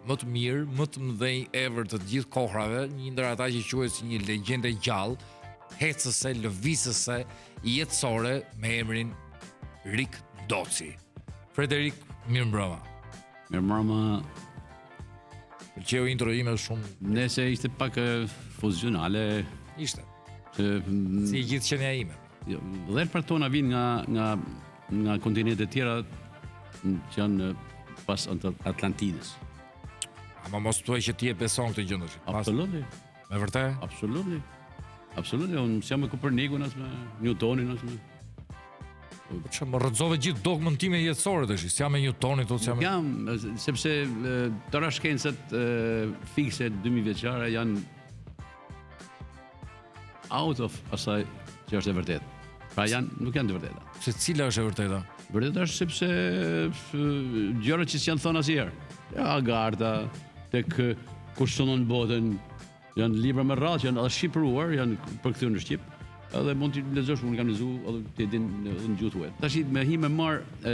më të mirë, më të mëdhenj ever të gjithë kohrave, një ndër ata që quhet si një legjendë gjallë, hecëse, lëvizëse, jetësore, me emrin Rik Doci. Frederik, mirëmbrëma. Mirëmbrëma. Pëlqeu intro ime shumë. Nëse ishte pak fuzionale. Ishte. Si gjithë qenia ime. Dhelprat tona vinë nga kontinente tjera që janë pas Atlantidës. Ama mos thuaj që ti e beson këtë gjë. Absolutely. Me vërtet? Absolutely. Absolutely, unë jam me Kopernikun as me Newtonin as me. Që më rrëzove gjithë dogmën time jetësore tash, s'jam me Newtoni, s'jam me... Jam, sepse tëra shkencët fikse 2000 vjeçare janë out of asaj që është e vërtetë. Pra nuk janë të vërteta. Se cila është e vërteta? Vërteta është sepse gjërat që s'janë thonë asnjëherë. Ja, Agartha, tek kushtonon botën, janë libra me radhë që janë edhe shqipëruar, janë përkthyer në shqip. Edhe mund t'i lexosh, unë kam lexuar edhe ti din në gjuhë huaj. Tash me hi me marr e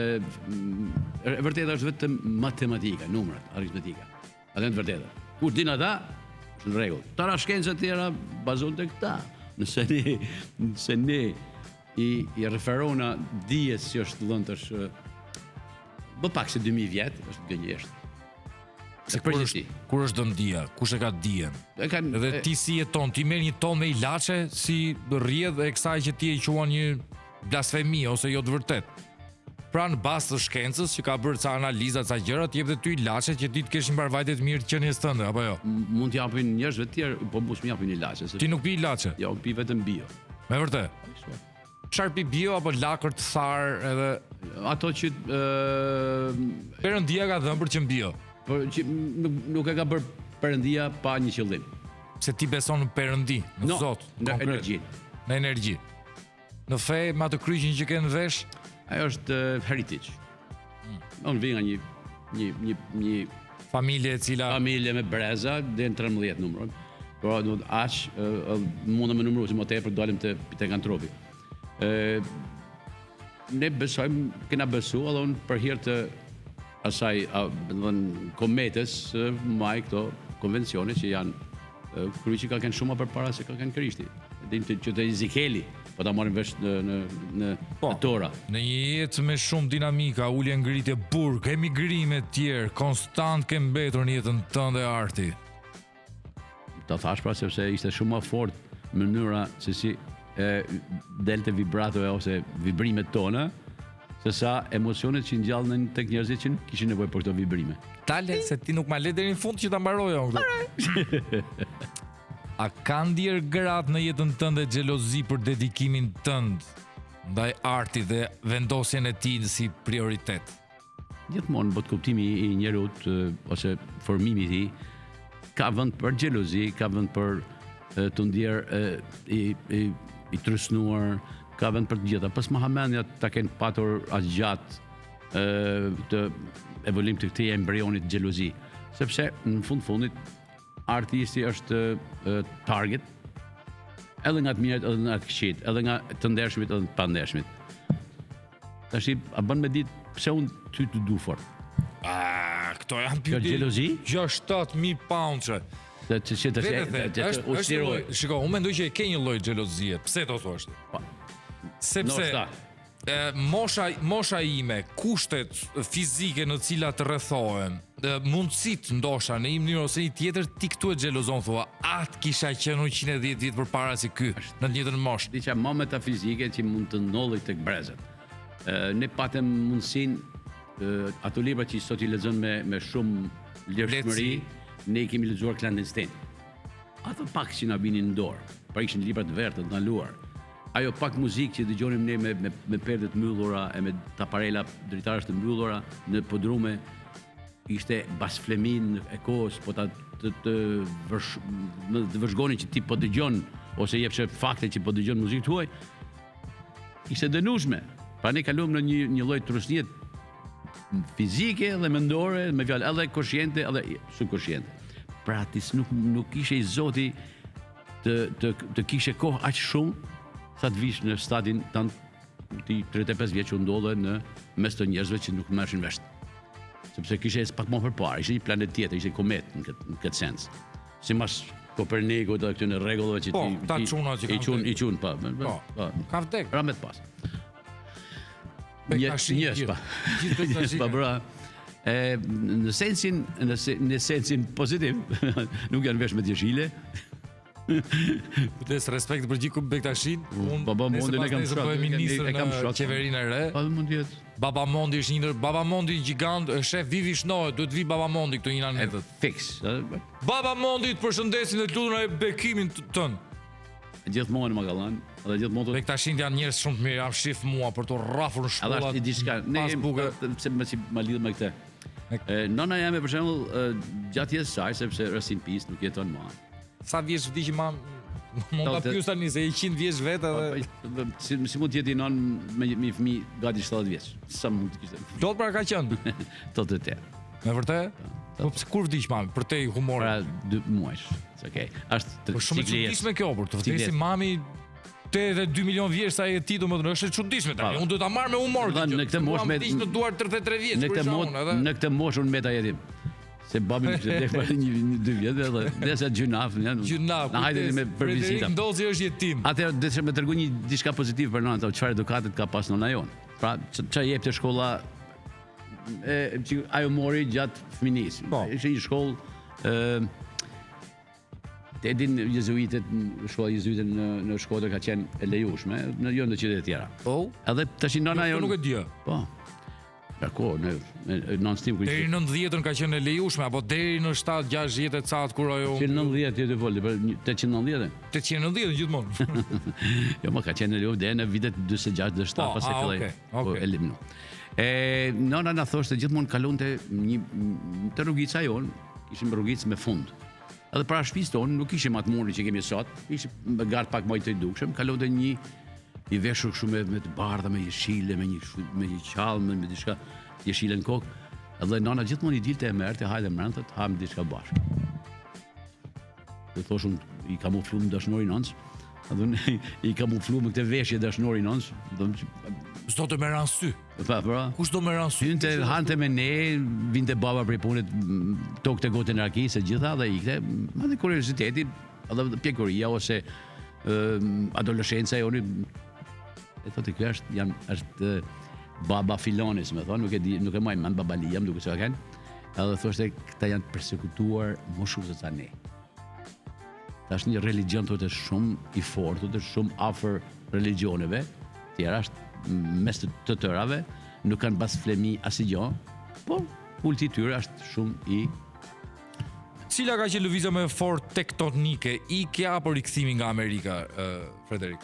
vërteta është vetëm matematika, numrat, aritmetika. Atë është vërteta. Kur din ata, është në rregull. Tëra shkencat e tjera bazohen tek ta. Nëse ne i referona dijes që është dhënë tash më pak se 2000 vjet, është gënjesht. Se kur është dënë dija, kush e ka dijen? Edhe ti si jeton, ti merr një tonë me ilaçe si rrjedh e kësaj që ti e quan një blasfemi ose jo të vërtet. Pra në bazë të shkencës që ka bërë ca analiza, ca gjëra, ti jep dhe ty ilaçe që ti të kesh një mbarvajtje të mirë të qenies tënde, apo jo? Mund t'japin njerëzve të tjerë, po mos më japin ilaçe. Ti nuk pi ilaçe? Jo, pi vetëm bio. Me vërtet? Çfarë pi bio apo lakër të tharë edhe ato që Perëndia ka dhënë për që bio? Por që nuk e ka bërë Perëndia pa një qëllim. Se ti beson në Perëndi, në Zot, në energji. Në energji. Në fe me atë kryqin që ke në vesh, ajo është heritage. Unë vi nga një familje e cila familje me breza deri në 13 numëroj. Por do aq mundem të numëroj, më tepër dalim te Pithekantropi. Ne besojmë, kena besu, edhe unë për hir të asaj kometës, maj këto konvencione që janë kryqi ka kënë shumë përpara se ka kënë Krishti. Dim që të Ezikeli, po ta marrim vesh në Tora. Në një jetë me shumë dinamika, ulje ngritje burg, emigrime tjerë, konstant ke mbetur në jetën tënde Arti. Ta thash pra sepse ishte shumë më fort mënyra se si delte vibratore ose vibrimet tona, se sa emocionet që ngjallën tek njerëzit që kishin nevojë për këto vibrime. Tale, se ti nuk ma le deri në fund që ta mbaroja unë. A ka ndier gratë në jetën tënde xhelozi për dedikimin tënd ndaj Artit dhe vendosjen e tij si prioritet? Gjithmonë bot kuptimi i njerëzit ose formimi i tij ka vend për xhelozi, ka vend për të ndier i trysnuar, ka vend për të gjitha. Pas Mahamendja ta kenë patur as gjatë të evolim të këtij embrionit xhelozi, sepse në fundit artisti është target edhe nga të mirët edhe nga të këqijt, edhe nga të ndershmit edhe të pandershmit. Tash a bën me ditë pse unë ty të du fort. Këto janë pyetje. Kjo xhelozi? 6-7.000 poundë. Shiko, unë mendoj që e ke një lloj xhelozie. Pse do thosh ti? Sepse mosha ime, kushtet fizike në cilat rrethohem, mundësitë ndoshta në një mënyrë ose një tjetër, ti këtu e xhelozon thua, atë kisha qenë 110 vjet përpara se ky, në të njëjtën moshë. Diçka më metafizike që mund të ndodhi tek brezat. Ne patëm mundësinë ato libra që sot i lexon me shumë lirshmëri, ne i kemi lexuar clandestin. Ato pak që na vinin në dorë, pra ishin libra të vertë, të ndaluar. Ajo pak muzikë që dëgjonim ne me perde të mbyllura e me taparela dritarësh të mbyllura në podrume, ishte basflemin e kohës, po ta të vëzhgonin që ti po dëgjon ose jepshe fakte që po dëgjon muzikë tuaj, ishte dënueshme. Pra ne kaluam në një lloj trusnie fizike dhe mendore, me fjalë edhe konsciente edhe subkonsciente. Pra ti nuk ishe i Zoti të kishe kohë aq shumë sa të vish në stadin tanë ti 35 vjeç që ndodhe në mes të njerëzve që nuk merrshin vesh. Sepse kishe pak më përpara, ishte një planet tjetër, ishte komet në këtë sens. Simas Koperniku dhe këtyre rregullave që i çun pa. Ka vdek. Ramet pas. Bektashin. Pa bra. Në sensin pozitiv, nuk janë vesh me djeshile. Kujdes respekt për gjithë Bektashin. Baba Mondi ne kam shoh. Ministër në qeverinë e re. Po mund të jetë. Baba Mondi është një Baba Mondi gjigant, shef Vivi Shnohet, duhet vi Baba Mondi këtu një anëtet. Fix. Baba Mondi të përshëndesin dhe lutur në bekimin tënd. Gjithmonë më ka thënë, Edhe gjithmonë Dhe këta shinjt janë njerëz shumë të mirë, jam shif mua për të rrafur në Edhe shkollat. është i diçka. Ne pse më si ma lidh me këtë. Nona jame për shembull gjatë jetës saj sepse rest in peace nuk jeton më. Sa vjeç vdiqi mam, mund ta pyes tani se 100 vjeç vetë edhe Si mund të jetë non me fëmijë gati 70 vjeç. Sa mund të kishte? plot pra ka qenë. 88. Me vërtet? Po pse kur vdiq mami? Për te humor. Pra 2 muajsh. Okej. Është Po shumë e çuditshme kjo, por të vdesi mami 82 milion vjeç sa e ti, domethënë është e çuditshme tani. Unë duhet ta marr me humor këtë. Në këtë moshë me në duar 33 vjeç për shkakun, edhe. Në këtë moshë unë meta jetim. Se babi më ishte tek para 1-2 vjet edhe desa gjynaf janë. Gjynaf. Na hajde me për vizita. Frederik Ndozi është jetim. Atëherë do të më tregoj një diçka pozitive për nëna, çfarë edukatet ka pas nëna jon. Pra çfarë jep te shkolla ajo mori gjatë fëminisë. Ishte një shkollë te din jezuitet, shkolla jezuite në Shkodër ka qenë e lejueshme, jo në qytete tjera. Po. Edhe tash nëna jon. Nuk e di. Po. Dakor, në non-stim kur deri në 90-ën ka qenë e lejueshme apo deri në 7-6 e cat kur ajo që 90 jetë voli, për 890. 890 gjithmonë. Jo, më ka qenë lejuar deri në vitet 46-47 pas e filloi. Po eliminu. Nona na thoshte gjithmonë kalonte një të rrugica jon, kishim rrugic me fund. Edhe para shtëpisë tonë nuk kishim atë muri që kemi sot, ishim gart pak më të dukshëm, kalonte një i veshur kështu me të bardha, me jeshile, me një qallë, me diçka jeshile në kokë. Edhe nana gjithmonë i dilte e merrte, hajde mbrëmtë, të hajmë diçka bashkë. Do thoshun i kamufluar dashnori nonc. Edhe i kamufluar me këtë veshje dashnori nonc, s'do të merran sy. Pra. Kush do merran sy? Hynte hante me ne, vinte baba prej punit, tokte gotën e rakisë e gjitha dhe ikte, edhe kurioziteti, edhe pjekuria ose adoleshenca joni. E thotë kjo është baba filonis, më thonë, nuk e majmë mend babalia, më duket se ka kanë. Edhe thoshte këta janë persekutuar më shumë se sa ne. Tash një religion thotë shumë i fortë, thotë shumë afër religioneve, tjera është mes të tërave, nuk kanë bas flemi asgjë, por kulti i tyre është shumë i. Cila ka qenë lëvizja më e fortë tektonike, ikja apo rikthimi nga Amerika, Frederik?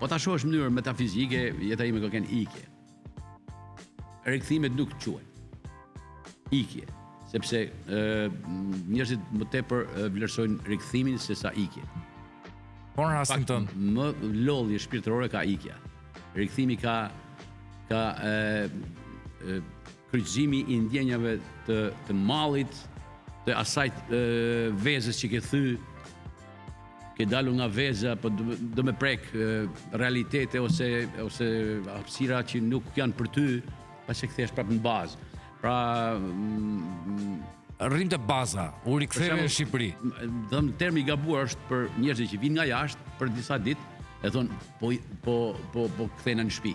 Po ta shohësh në mënyrë metafizike, jeta ime ka qenë ikje. Rikthimet nuk quhen. Ikje, sepse njerëzit më tepër vlerësojnë rikthimin se sa ikje. Po në rastin tënd, më lodhje shpirtërore ka ikja. Rikthimi ka kryqëzimi i ndjenjave të mallit, të asaj vezës që ke thy, ke dalur nga veza, po do me prek realitete ose hapësira që nuk janë për ty, pasi kthesh prapë në bazë. Pra rrim të baza, u riktheve në Shqipëri. Dhëmë termi i gabuar është për njerëzit që vinë nga jashtë për disa ditë, e thonë po kthehen në shtëpi.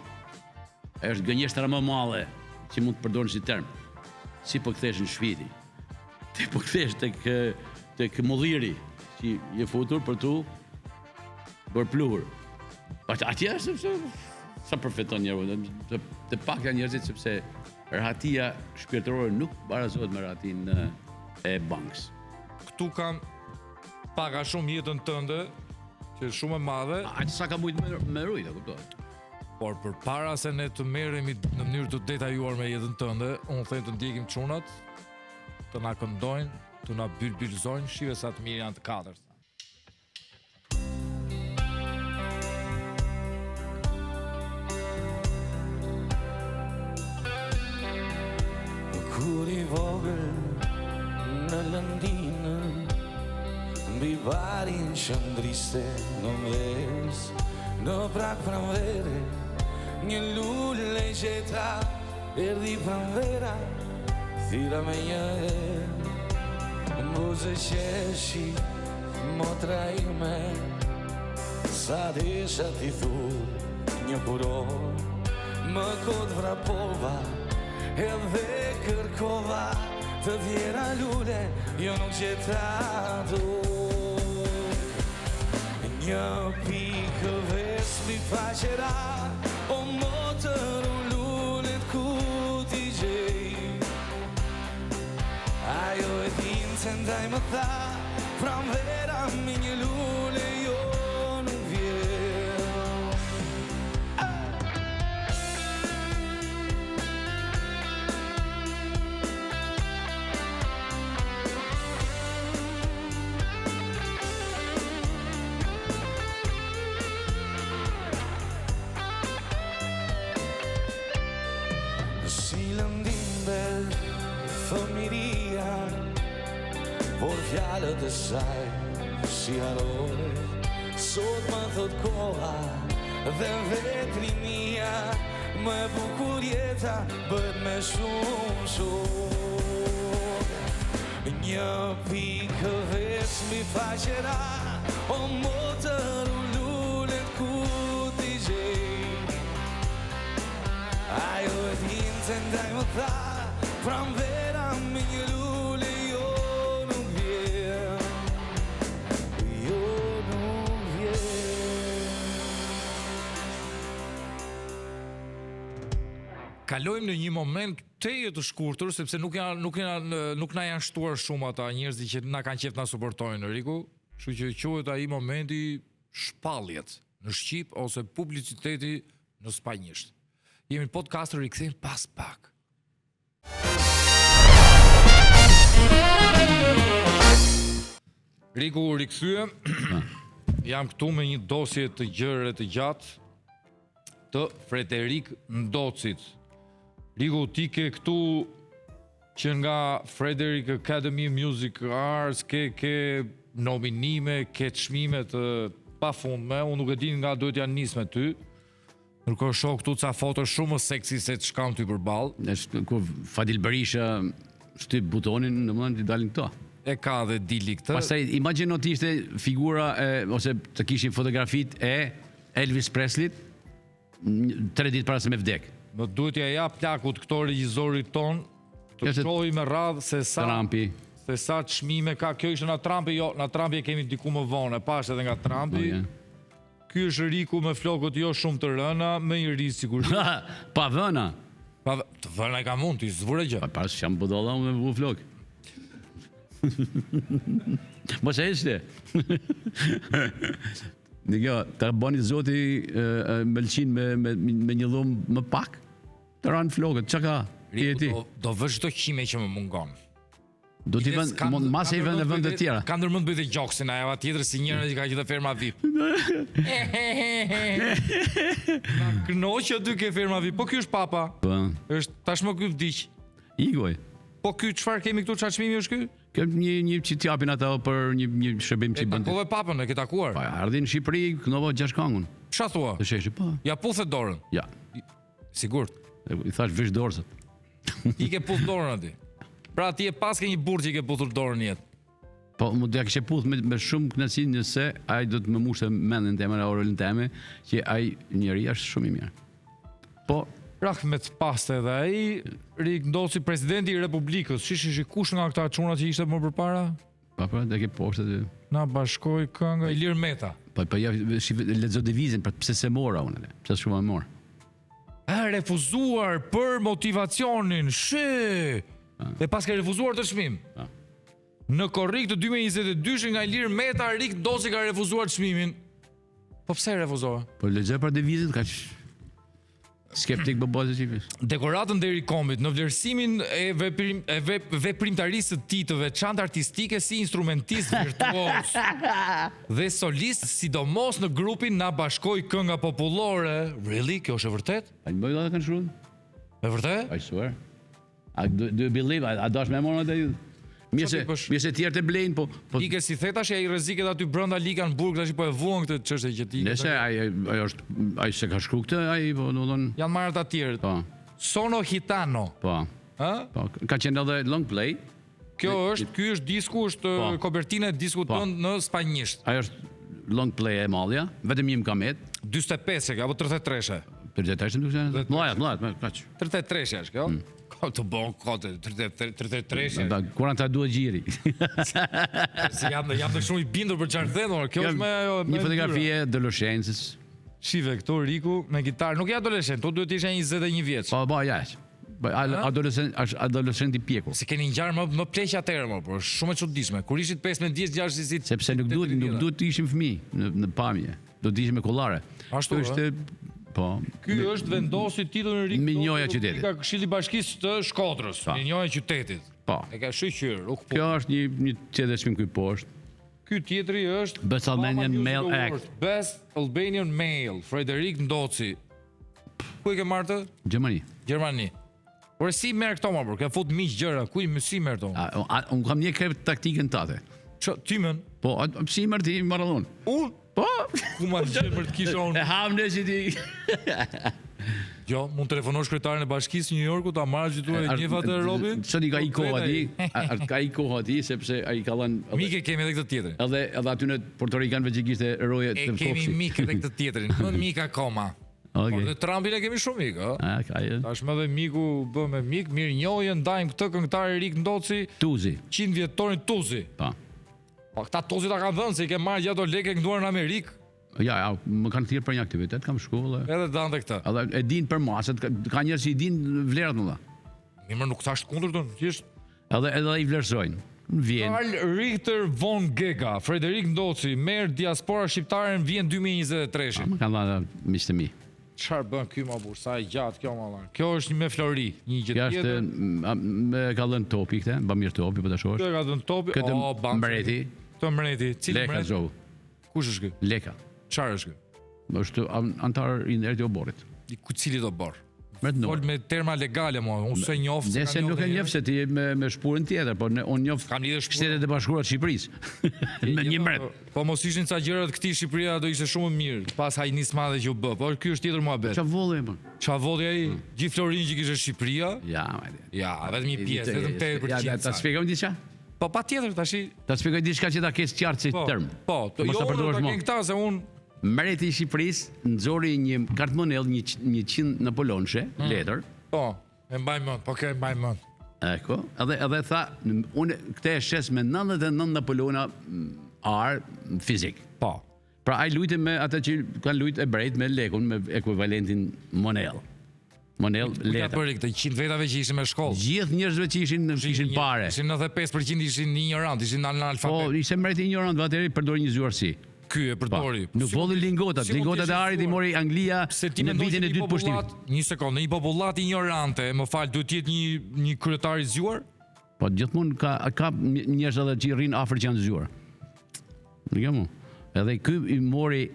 Është gënjeshtëra më madhe që mund të përdorën si term. Si po kthesh në shtëpi? Ti po kthesh tek molliri që je futur për tu bërë pluhur. Atje është sa përfiton njerëzit, të pak janë njerëzit sepse rahatia shpirtërore nuk barazohet me rahatinë e bankës. Këtu kam paka shumë jetën tënde, që është shumë e madhe. Aq sa ka mujtë me rujt, e kuptohet. Por përpara se ne të merremi në mënyrë të detajuar me jetën tënde, unë them të ndjekim çunat, të na këndojnë, të na bylbylzojnë, shive sa të mirë janë të katërt. Kur i vogël në lëndinë, mbi varin që ndriste në mves, në prak pranvere, një lule gjeta, erdi pranvera, thira me një herë, mbuze qeshi, motra ime, sa desha ti thu, një kuror, më kod vrapova, edhe kërkova të tjera lule, jo nuk gjeta duk. Një pikë vesmi faqera, o motër u lulet ku t'i gjej. Ajo e din se ndaj më tha, pranvera me një lule jo por fjalët e saj si haroj. Sot më thot koha dhe vetrimia, më e bukur jeta bët me shumë. Një pikë veç mi faqera, o motër u lullet ku t'i gjej. Ajo e t'inte ndaj më tha, pram vera me një lule jo nuk vjen. Jo nuk vjen. Kalojmë në një moment teje të shkurtër, sepse nuk na janë shtuar shumë ata njerëzit që na kanë qef na suportojnë, Riku. Kështu që quhet ai momenti shpalljet në shqip ose publiciteti në spanjisht. Jemi podcast rikthehemi pas pak. Riku rikthyem. Jam këtu me një dosje të gjërë të gjatë të Frederik Ndocit. Riku, ti ke këtu që nga Frederick Academy Music Arts ke nominime, ke çmime të pafundme. Unë nuk e di nga duhet janë nis me ty. Ndërkohë shoh këtu ca foto shumë seksi se ç'kam ty përballë. Është kur Fadil Berisha shtyp butonin, domethënë i dalin këto. E ka dhe dili këtë. Pastaj imagjino ti ishte figura ose të kishin fotografitë e Elvis Presleyt 3 ditë para se me vdek. Më duhet ja jap plakut këto regjizorit ton të shohim me radhë se sa çmime ka. Kjo ishte na Trumpi, jo, na Trumpi e kemi diku më vonë, e pash edhe nga Trumpi. Ky është Riku me flokët jo shumë të rëna, me një ri sigurisht. Pa vëna. Të vëna e ka mund, ti zvure gjë. Pa pas jam budolla me vu flok. Mos e ishte. Në kjo, ta bani zoti mëlqin me një dhumë më pak, të ranë flokët, që ka? Do vësh do qime që më mungon. Do t'i vend, mas e i vend e vend të tjera. Ka ndërmend bëjt e gjoksin, ajo tjetër si njërën që ka gjithë firma VIP. Na knoqë aty ke firma VIP, po ky është papa. Është tashmë ky vdiq. Igoj. Po ky çfarë kemi këtu, çfarë çmimi është ky? Kem një që t'japin ata për një shërbim që i bënd. Takove papën, e ke takuar? Pa, ardhi në Shqipëri, këndova 6 kangun. Qa thua? Të sheshi, pa. Ja puthe dorën? Ja. Sigurt? I thash vish dorësët. I ke puth dorën aty? Pra ti e pas ke një burr që i ke puthur dorën jetë? Po, mu t'ja kishe puth me shumë kënaqësi nëse ai do të më mushte mendin teme, orolin teme, që ai njeri është shumë i mirë. Po, Rahmet paste edhe ai, Rik Ndoci, presidenti i Republikës. Shishi kush nga këta çuna që ishte më përpara? Pa, dhe ke poshtë aty. Na bashkoi kënga Ilir Meta. Po ja lexo devizin, pse se mora unë, pse shumë e mora. Refuzuar për motivacionin, e pas ka refuzuar të çmim. Në korrik të 2022 nga Ilir Meta, Rik Ndoci ka refuzuar çmimin. Po pse refuzova? Po lexoj për devizin, kaq skeptik bëbozë qifis. Dekoratën deri kombit në vlerësimin e veprimtarisë të tij të veçantë artistike si instrumentist virtuos dhe solist, sidomos në grupin Na bashkoi kënga popullore. Really? Kjo është e vërtet? A një bëjdo dhe kanë shruan? E vërtet? I swear. Do you believe? A dash me morën atë? Mirë se tjerë të blejnë, po... Ike si thetash e i rreziket aty brenda Liga në Burg, tash po e vuan këtë çështje që ti. Nëse ai se ka shkruar këtë, ai po domthon janë marrë të tjerë. Po. Sono Gitano. Po. Ë? Po, ka qenë edhe long play. Ky është disku, është kopertina e diskut tënd në spanjisht. Ai është long play e mallja, vetëm një kamet. 45 apo 33-she. 33 më duket. Mllaja, kaç. 33 është kjo. Ka të bon kote, 33. Kur ata duhet gjiri. Si jam të shumë i bindur për çfarë thënë, kjo është me një fotografi e adoleshencës. Shive këtu Riku me gitarë, nuk je adoleshent, tu duhet ishe 21 vjeç. Po, ja. Adoleshent i pjekur. Se keni ngjarë më pleq atëherë më, por shumë e çuditshme. Kur ishit 15 vjeç, 16 sepse nuk duhet të ishim fëmijë në pamje. Do të ishim me kollare. Ashtu është. Po. Ky është vendosi titullin Rik Minjoja e qytetit. Ka Këshilli i Bashkisë të Shkodrës, Minjoja e qytetit. Po. E ka shqyr, kjo është një tjetër çmim këy poshtë. Ky tjetri është Best Albanian Male Act. Best Albanian Male, Frederik Ndoci. Ku e ke marrë të? Gjermani. Por si merr këto më bro? Ka fut miq gjëra, ku i si merr këto? Unë kam një krep taktikën tate. Ti men? Po, si merr ti Maradona? Unë? Po, Ku ma gjë për të kisha unë? e hamne që ti. Jo, mund telefonosh kryetarin e bashkisë New Yorku ta marrësh gjithu e një fatë Robi? Sot i ka i kohë ati, ka i kohë ati, sepse ai ka dhënë Mike kemi edhe këtë tjetrin. edhe aty në portorikanëve që kishte roje E të kemi Foxit. mik edhe këtë tjetrin. Më mik akoma. Por Okej. dhe Trumpin e kemi shumë mik, ë? Ka e. Tashmë edhe miku bë me mik, mirë njohje, ndajmë këtë këngëtar Erik Ndoci, Tuzi. 100 vjetorin Tuzi. Pa. Po këta Tuzi ta kanë dhënë se i ke marrë gjato lekë kënduar në Amerikë, Ja, më kanë thirrë për një aktivitet, kam shkollë. edhe dante këtë. Edhe e din për masat, ka njerëz që i din vlerat më dha. Mirë, nuk thash kundërtën, thjesht Edhe i vlerësojnë. Vjen. Karl Richter von Gega, Frederik Ndoci, merr diaspora shqiptare në vjen 2023. Më kanë dhënë miqtë mi. Çfarë bën ky më burr, sa e gjatë kjo më valla. Kjo është një me Flori, një gjë Kjo është tjetër. me ka dhënë topi këtë, Bamir Topi, po ta shohësh. Kjo ka dhënë topi. Këtë bank. mbreti, Këtë mbreti, cili Leka mbreti? Zhou. Kush është ky? Leka. Çfarë është ky? Është antar i ndërti oborit. I ku cili do bor? Me të Fol nërë. me terma legale mo, unë se njoh se Nëse nuk e njeh se ti me shpurën tjetër, po unë njoh Kam lidhje shpurën. Shtetet e Bashkuara të Shqipërisë. Me një mret. Po mos ishin ca gjëra të këtij Shqipëria do ishte shumë më mirë. Pas hajnis madhe që u bë. Po ky është tjetër muhabet. Çfarë volli më? Çfarë vodi ai? Gjithë Florin që kishte Shqipëria? Ja, majde. Ja, vetëm një pjesë, vetëm 8%. Ja, ta shpjegoj diçka? Po patjetër tash. Ta shpjegoj diçka që ta kesh qartë si Po. term. Po, Mos jo ta përdorosh unë më. ta këta se unë Mbreti i Shqipërisë nxori një kartmonell 100 napolonshe, letër. po, e mbaj mend, po kë e mbaj mend. Eko, edhe tha, unë këtë e shes me 99 napolona ar fizik. Po. Pra ai lujte me ata që kanë lujt e brejt me lekun, me ekuivalentin Monell. Monell Ja letër. bëri këtë 100 vetave që ishin me shkollë. Gjithë njerëzve që kishin pare. Ishin 95% ishin ignorant, ishin Po, analfabet. ishte mbreti ignorant, atëherë përdori një zjuarsi. Ky e Po, përdori. nuk volli lingotat. si mund Lingotat t'jesh e arit i mësuar? mori Anglia Se ti në mendon vitin që e një dytë pushtimit. popullat, një sekondë, një popullat ignorante, më fal, duhet të jetë një kryetar i zgjuar? Po gjithmonë ka njerëz edhe që rrin afër që janë zgjuar. Nuk jam unë. Edhe ky i mori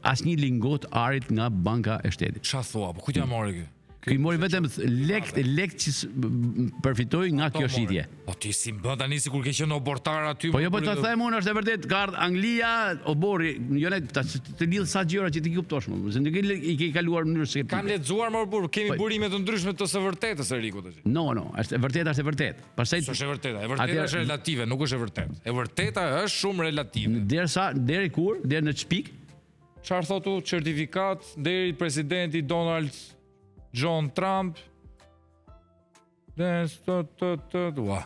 asnjë lingot arit nga banka e shtetit. Ç'a thua? Po ku t'ja mori ky? Ky i mori vetëm lek që përfitoi nga kjo shitje. Po ti si bën tani sikur ke qenë obortar aty. Po jo, po të them unë është e vërtet ka ardhur Anglia, obori, jo ne të lidh sa gjëra që ti kuptosh më, se nuk i ke kaluar në mënyrë se Kam lexuar më burr, kemi Po- burime të ndryshme të së vërtetës Eriku tash. No, është e vërteta, është e vërtet. Pastaj S'është e vërteta, e vërteta Atëherë- është relative, nuk është e vërtetë. E vërteta është shumë relative. deri kur, deri në çpik, Çfarë thotu certifikat deri presidenti Donald John Trump. Ua.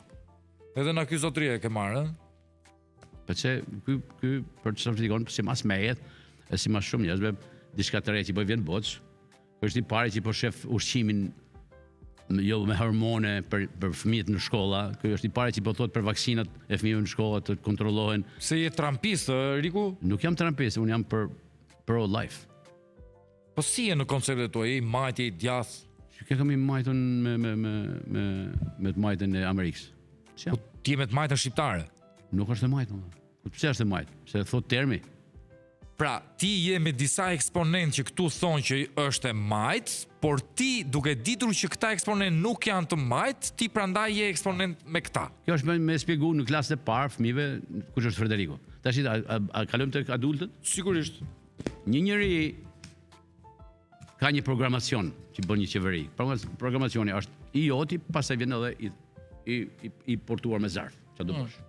Edhe në ky zotëri e ke marrë, ë? pse ky për të certifikuar si mas mejet, e si mas shumë njerëzve diçka të re që po vjen boç. Është i pari që po shef ushqimin jo me hormone për fëmijët në shkolla. Ky është i pari që po thot për vaksinat e fëmijëve në shkolla të kontrollohen. Se je trampist, Riku? Nuk jam trampist, unë jam për pro life. Po si e në konceptet tua, i majtje i djath? Që kam i majtën me të majtën e Amerikës. Po ti je me të majtën shqiptare. Nuk është e majtë, po pse është e majtë? Se thot termi. Pra, ti je me disa eksponent që këtu thonë që është e majtë, por ti duke ditur që këta eksponent nuk janë të majtë, ti prandaj je eksponent me këta. Kjo është me shpjegu në klasën e parë fëmijëve kush është Federico. Tash a kalojmë tek adultët? Sigurisht. Një njeri ka një programacion që bën një qeveri. Programacioni është i joti, pastaj vjen edhe i portuar me zarf. Çfarë do bësh?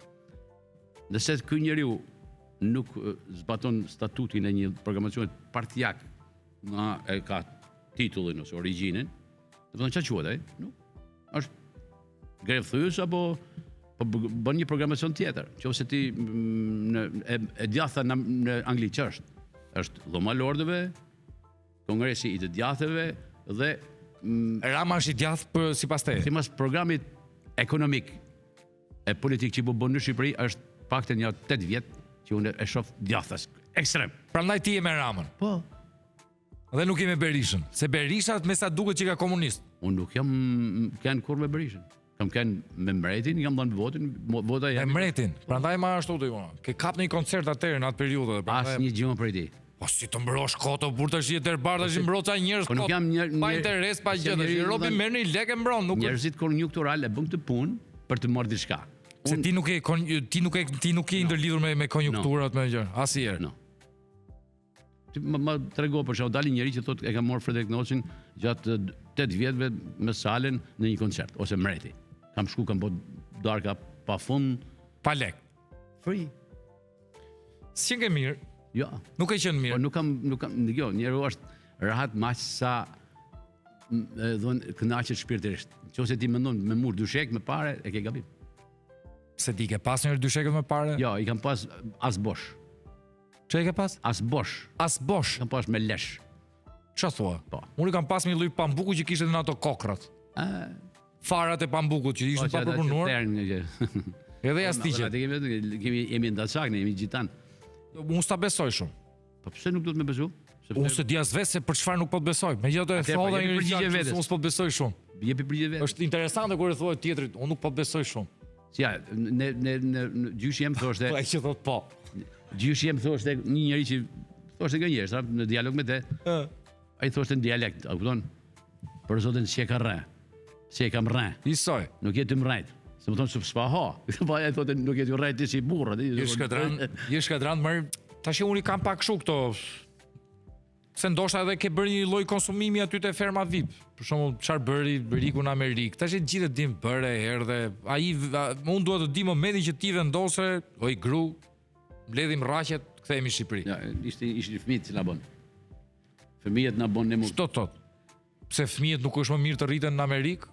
Nëse ky njeriu nuk zbaton statutin e një programacioni partijak nga e ka titullin ose origjinin, do të thonë çfarë quhet ai? Nuk. Është grevthyes apo bën një programacion tjetër. Qofse ti e djatha në Angli ç'është? Është dhoma lordëve, kongresi i të djathëve dhe Rama është i djathtë për sipas teje. sipas programit ekonomik e politik që po bën në Shqipëri është paktën një 8 vjet që unë e shoh djathtas ekstrem. Prandaj ti je me Ramën. Po, Dhe nuk je me Berishën, se Berisha me sa duket që ka komunist. unë nuk jam kanë kur me Berishën. Kam kanë me mbretin, jam dhënë votin, vota Me jam. mbretin. Prandaj ma ashtu ti unë. Ke kap në një koncert atëherë në atë periudhë. As një gjë për ti. Po si të mbrosh koto, kur tash je bar tash mbroca njerëz Po nuk kot. jam Pa interes, pa gjë. Tash robi merr një lekë mbron, nuk njerëzit konjunktural e bën këtë punë për të marrë diçka. se ti nuk je ndërlidhur me konjunkturat me gjë. Asnjëherë. No. Më trego për shkak dali njëri që thotë e ka marrë Fredrik Noçin gjatë 8 vjetëve me Salen në një koncert ose mreti. Kam bë darka pafund, Pa lek. free. Si ke mirë? Jo. Nuk e qenë Po mirë. nuk kam, jo, njeriu është rahat më sa kënaqet shpirtërisht. Nëse ti mendon me mur dyshek me parë, e ke gabim. Se ti ke pas një dyshekët me parë? Jo, i kam pas as bosh. Çe ke pas? As bosh. As bosh. Kam pas me lesh. Ç'a thua? Po. Unë kam pas një lloj pambuku që kishte në ato kokrat. Farat e pambukut që ishin pa përpunuar. Edhe ja stiqet. Jemi ndalçak, ne jemi gjitan. Unë s'ta besoj shumë. Po pse nuk do të më besu? Unë se di as vetë se për çfarë nuk po të besoj. Megjithatë e Atëherë, thova po, jepi një përgjigje gjë vetes. unë s'po besoj shumë. Jepi përgjigje vetë. Është interesante kur e thua tjetrit, unë nuk po besoj shumë. Si ja, në gjyshi jem thoshte, Ai që thot po. gjyshi jem thoshte një njeri që thoshte gënjesht, në dialog me te. Ai thoshte në dialekt, a kupton? Për zotin si e ka rre. Si e kam rre. Isoj. Nuk je ty mrejt. Se më thonë se s'pa ha. Po ai thotë nuk je ty rrejt ti si burr, atë. Je shkadran më tash unë i kam pak kështu këto. Se ndoshta edhe ke bërë një lloj konsumimi aty te ferma VIP. Për shembull, çfarë bëri Beriku në Amerikë. Tash e gjithë dim bëre, erdhe. Unë dua të di momentin që ti vendose, oj gru, mbledhim rraqet, kthehemi në Shqipëri. Ja, ishin fëmijët që na bën. Fëmijët na bën ne mund. Ç'do thot? Pse fëmijët nuk është më mirë të rriten në Amerikë?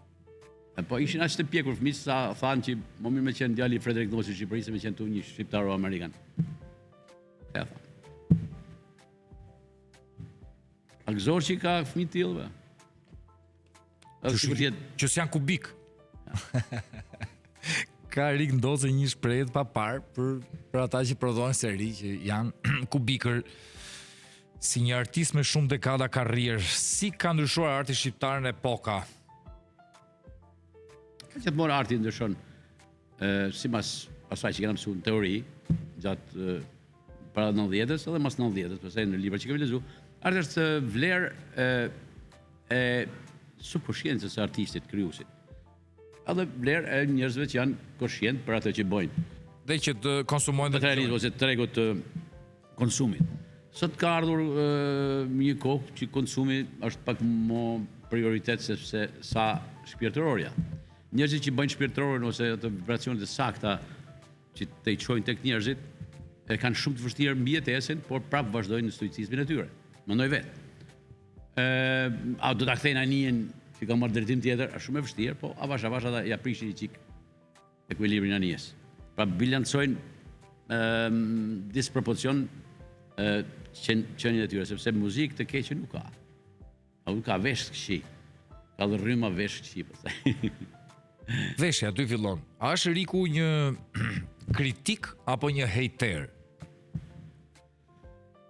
Po ishin aq të pjekur fëmijë sa thanë që më mirë me qenë djali i Fredrik Noçi i Shqipërisë se me qenë tu një shqiptar amerikan. Ja tha. A gëzor që ka fëmijë tillë be? Që s'janë kubik. Ka rik ndosë një shprehje pa parë për ata që prodhojnë seri që janë kubikër. Si një artist me shumë dekada karrierë, si ka ndryshuar arti shqiptar në epoka? Që të morë arti ndryshon, sipas asaj që kena mësuar në teori, gjatë para 90-s edhe mas 90-s, pastaj në libra që kemi lexuar, arti është vlerë e subkonsciencës së artistit, krijuesit. Edhe vlerë e njerëzve që janë koshient për atë që bëjnë. Dhe që të konsumojnë Të realizojnë ose tregut të konsumit. Sot ka ardhur një kohë që konsumi është pak më prioritet sepse sa shpirtërorja. Njerëzit që bëjnë shpirtërorën ose ato vibracionet e sakta që të i çojnë tek njerëzit e kanë shumë të vështirë mbi jetesën, por prapë vazhdojnë në stoicizmin e tyre. Mendoj vetë. A do ta kthejnë anijen që ka marrë drejtim tjetër, është shumë e vështirë, po avash ata ja prishin një çik ekuilibrin e anijes. Pra bilancojnë disproporcion qenien e tyre, sepse muzikë të keqe nuk ka. Nuk ka vesh këqi. Ka dhe rryma vesh këqi, pastaj. Veshja aty fillon. A është Riku një kritik apo një hater?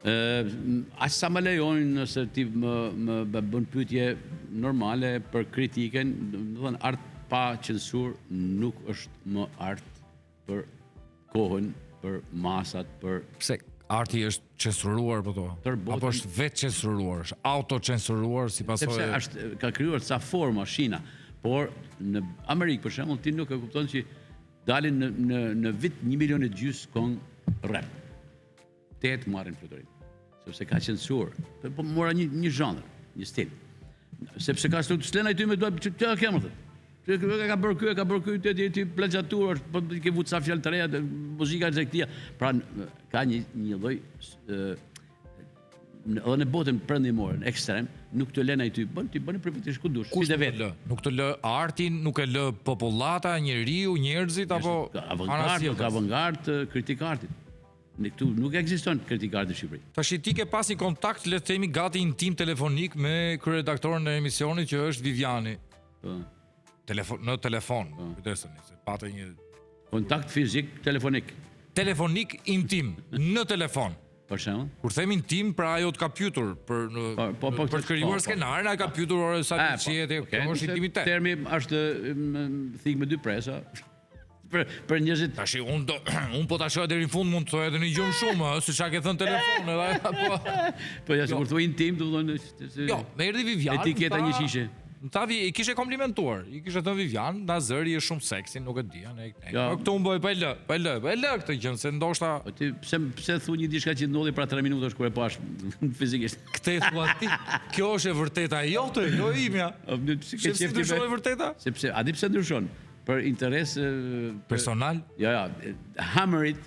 Aq sa më lejojnë nëse ti më bën pyetje normale për kritiken, do të thënë art pa censur nuk është më art për kohën, për masat, për Pse arti është censuruar po to? Apo është vetë censuruar, është autocensuruar sipas sepse është ka krijuar ca forma, shina, por në Amerikë për shembull ti nuk e kupton që dalin në vit 1,5 milion këngë rap. 8 marrin fluturim. Sepse ka censur. Po mora një zhanër, një stil. Sepse ka s'len ai ty me do çka kemë thë. Ka bërë ky ti plagiatur, po ke vut sa fjalë të reja, muzika e këtia. Pra ka një lloj edhe në botën perëndimore, në ekstrem, nuk të lën ai ty ti bën për vetë ku dush. Si vetë. Nuk të lë artin, nuk e lë popullata, njeriu, njerëzit apo avangard, kritik artit. Ne këtu nuk ekziston kritik arti në Shqipëri. Tash ti ke pas një kontakt, le të themi gati intim telefonik me kryeredaktorin e emisionit që është Viviani. Po. Në telefon, kujdeseni se patë një kontakt fizik telefonik. Telefonik intim në telefon. Për shembull, kur themi intim, pra ajo të ka pyetur për të krijuar skenarin, ai ka pyetur orë sa ti shihet, kjo është intimitet. Termi është thik me dy presa. për njerëzit. Tashi unë po ta shoh deri në fund mund të thoj edhe një gjë shumë, si çka ke thënë telefon edhe apo. Po ja sikur thua intim, domethënë. Jo, më erdhi Vivian. Etiketa një shishe. I kishe komplimentuar, i kishe thënë Vivian, na zëri është shumë seksi, nuk e di, ne. Ja. Po këtu unë bëj pa lë këtë gjë, se ndoshta Po ti pse thu një diçka që ndodhi pra 3 minuta kur e pash fizikisht. këtë thua ti. Kjo është e vërteta jote, jo imja. Si Si ndryshon e vërteta? Sepse a di pse ndryshon? Për interes Personal? Ja, hammerit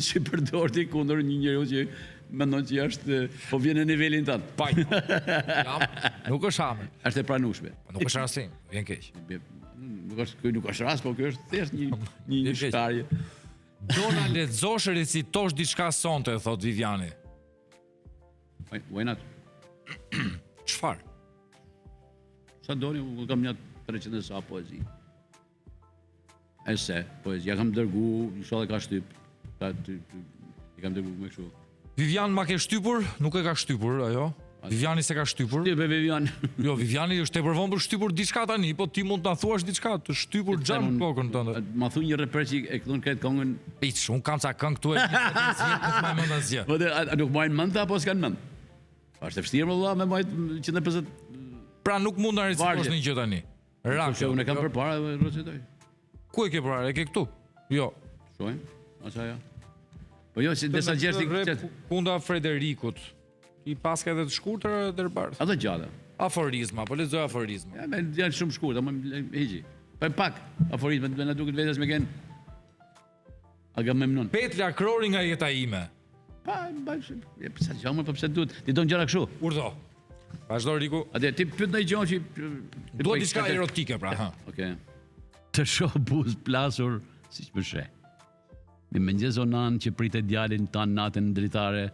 që përdorti kundër një njeriu që mendon që është po vjen në nivelin tënd. Pa. Nuk është hamer. Është e pranueshme. Nuk është rasim, vjen keq. Nuk është rast, po kjo është thjesht një shkarje. Dona lexosh recitosh diçka sonte, thot Viviani. Why not? Çfarë? Sa doni, u kam një 300 sa poezi. Ese, poezi, ja kam dërgu, inshallah ka shtyp. I kam dërgu me kështu. Vivian ma ke shtypur? Nuk e ka shtypur, ajo? Viviani se ka shtypur? Shtyp e Vivian. Jo, Viviani është tepër vonë për shtypur diçka tani, po ti mund ta thuash diçka, të shtypur xhan në kokën tënde. Ma thu një reper që e këthun këtë kongën. Piç, unë kam ca këngë këtu e nuk më mend asgjë. Po a nuk majnë mend apo s'kan mend? Është e vështirë më valla me majt 150. Pra nuk mund ta recitosh një gjë tani. Rak. Unë e kam përpara dhe recitoj. Ku e ke parë? E ke këtu? Jo. Shojmë, asa ja. Po jo, si desa gjerë Kunda Frederikut. I paska edhe të shkurtër edhe të bardhë. ato gjata. Aforizma, po lexoj aforizma. Ja, janë shumë shkurtë, ama hiqi. Po pak aforizmat na duket vetes me ken. Agamemnon. Petla Krori nga jeta ime. Pa, sa gjë më po pse duhet? Ti don gjëra kështu. Urdhë. Vazhdo Riku. Atë ti pyet ndaj gjë që Duhet diçka erotike pra, ha. Okej. Të shoh buzë plasur siç më sheh. Mi mëngjes o nan që pritet djalin tan natën dritare,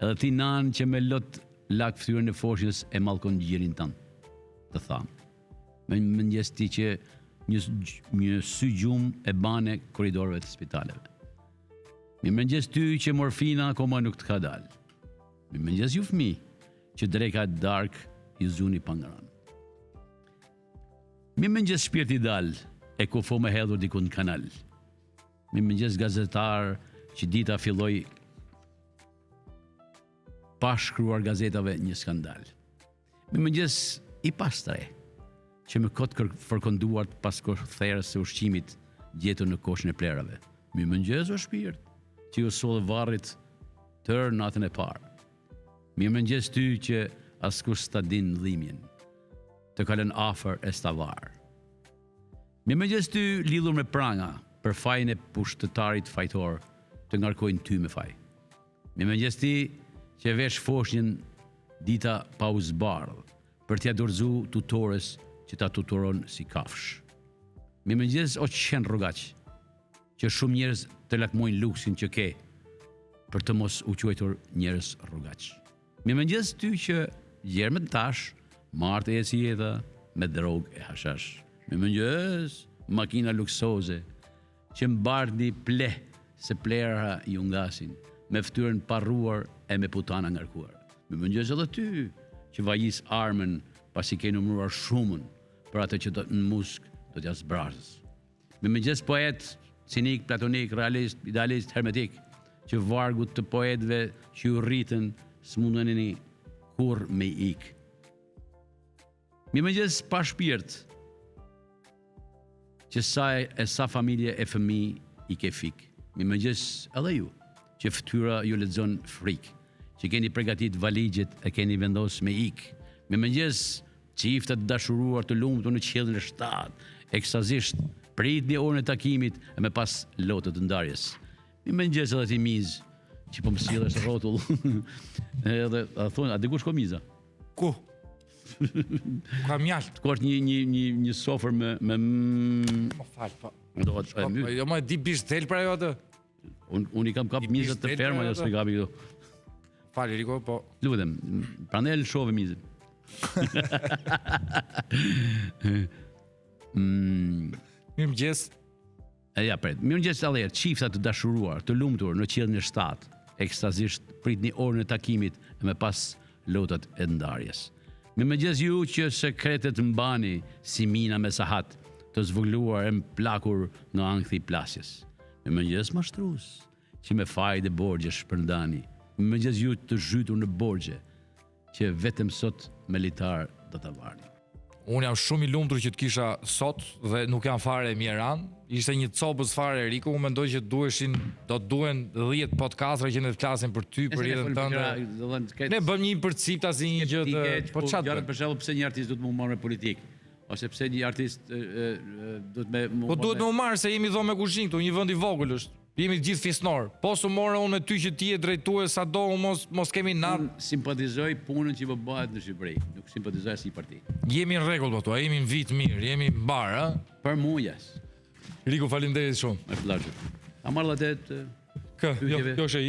edhe ti nan që me lot lak fytyrën e foshës e mallkon gjirin tan. Të tham. Me mëngjes ti që një sy gjumë e bane koridorëve të spitaleve. Mi mëngjes ty që morfina akoma nuk të ka dal. Mi mëngjes ju fëmijë që dreka dark i zuni pangran. Mi mëngjes shpirti dal e kufo me hedhur diku në kanal. Mi mëngjes gazetar që dita filloi pa shkruar gazetave një skandal. Mi mëngjes i pastre që me kot fërkonduart pas kthjerës së ushqimit gjetur në koshën e plerave. Mi mëngjes o shpirt që ju sollë varrit tër natën e parë. Mi mëngjes ty që askush s'ta din dhimbjen, të kalën afër e stavar. Mi mëngjes ty lidhur me pranga, për fajin e pushtetarit fajtor, të ngarkojnë ty me faj. Mi mëngjes ti që vesh foshnjën dita pa u zbardh, për t'ja dorëzu tutores që ta tutoron si kafsh. Mi mëngjes o qenë rrugaq, që shumë njerëz të lakmojnë luksin që ke, për të mos u quajtur njerëz rrugaq. Mi mëngjes ty që gjermë tash, martë e si jeta, me drogë e hashash. Mi mëngjes makina luksoze, që mbardi pleh se plera ju ngasin, me ftyrën parruar e me putana ngarkuar. Mi mëngjes edhe ty që vajis armën pasi ke numëruar shumën për atë që në musk do t'ja zbrazës. Mi mëngjes poet, cinik, platonik, realist, idealist, hermetik, që vargut të poetëve që ju rritën s'mundeni kur me ik. Mi mëngjes pa shpirt, që sa familje e fëmijë i ke fik. Mi mëngjes edhe ju, që fytyra ju lexon frik, që keni përgatit valigjet e keni vendos me ik. Mi mëngjes çiftet dashuruar të lumtur në qiellin e shtat, eksazisht pritni orën e takimit e me pas lotët të ndarjes. Mi mëngjes edhe ti miz, që po më sillesh rrotull. Edhe thonë, a dikush ka miza? Ku? Ka mjalt. Ka një sofër me Po fal, po. do të Jo më di bish del pra jo atë. Unë i kam kap mizët të ferma, jo s'mi kapi këtu. Fal Riko, po. Lutem, prandaj lëshove mizën. Mirëmëngjes. Ja, pret. Mirëmëngjes alle, çifta të dashuruar, të lumtur në qiellin e shtat, ekstazisht pritni orën e takimit e me pas lotat e ndarjes. Mirëmëngjes ju që sekretet mbani si mina me sahat, të zvogluar e mplakur nga ankthi i plasjes. Me mëngjes mashtrues, që me fajt e borgje shpërndani, me mëngjes ju të zhytur në borgje, që vetëm sot me litar do ta varni. Unë jam shumë i lumtur që të kisha sot dhe nuk jam fare Miran. Ishte një copës fare Riku, unë mendoj që do duhen 10 podcastra që ne të flasin për ty, për jetën tënde. Ne bëm një përcipta si një gjë të po çfarë për shembull pse një artist duhet më marrë me politikë? Ose pse një artist duhet me Po duhet me u marrë se jemi dhomë me kuzhinë këtu, një vend i vogël është. Jemi të gjithë fisnor. Po su morë unë me ty që ti e drejtues sado, mos kemi natë. Unë simpatizoj punën që bëhet në Shqipëri, nuk simpatizoj si parti. Jemi në rregull po, jemi në vit mirë, jemi në bar, ha? Për mua jes. Riku, faleminderit shumë. Me plazhur. A marrë atë kjo është e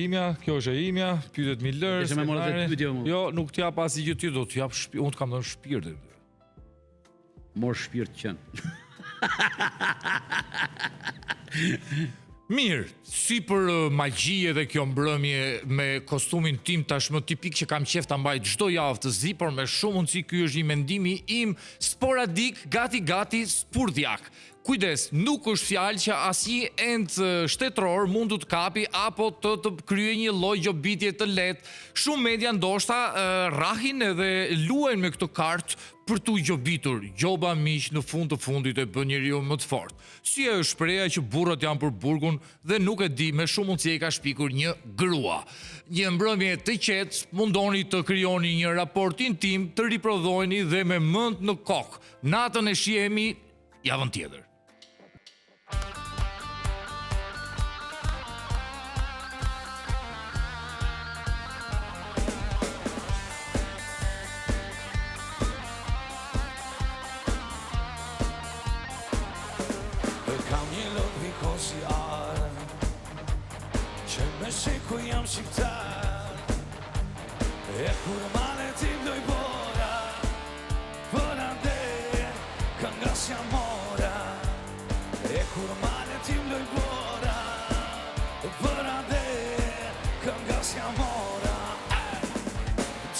imja, pyetjet mi lërë. Kështu më morë atë pyetje mua. Jo, nuk t'jap asgjë gjë ty, do t'jap unë të kam dhënë shpirtin. Mor shpirt qen. Mirë, si për magji edhe kjo mbrëmje me kostumin tim tashmë tipik që kam qef ta mbaj çdo javë të zi, por me shumë mundësi ky është një mendimi im sporadik, gati spurdhjak. Kujdes, nuk është fjalë që asnjë ent shtetëror mund të kapi apo të kryejë një lloj gjobitje të lehtë. Shumë media ndoshta rrahin edhe luajnë me këtë kartë për t'u gjobitur. Gjoba miq në fund të fundit e bën njeriu më të fortë. Si e është shpreha që burrat janë për burgun dhe nuk e di, me shumë mundësi e ka shpikur një grua. Një mbrëmje të qetë, mundoni të krijoni një raport intim, të riprodhojeni dhe me mend në kokë. Natën e shihemi javën tjetër. Kam një lot vikosiar që me shiku jam shqiptar. E kur male ti mdoj bora, për ande kënga s'ja mora. E kur male ti mdoj bora, për ande kënga s'ja mora.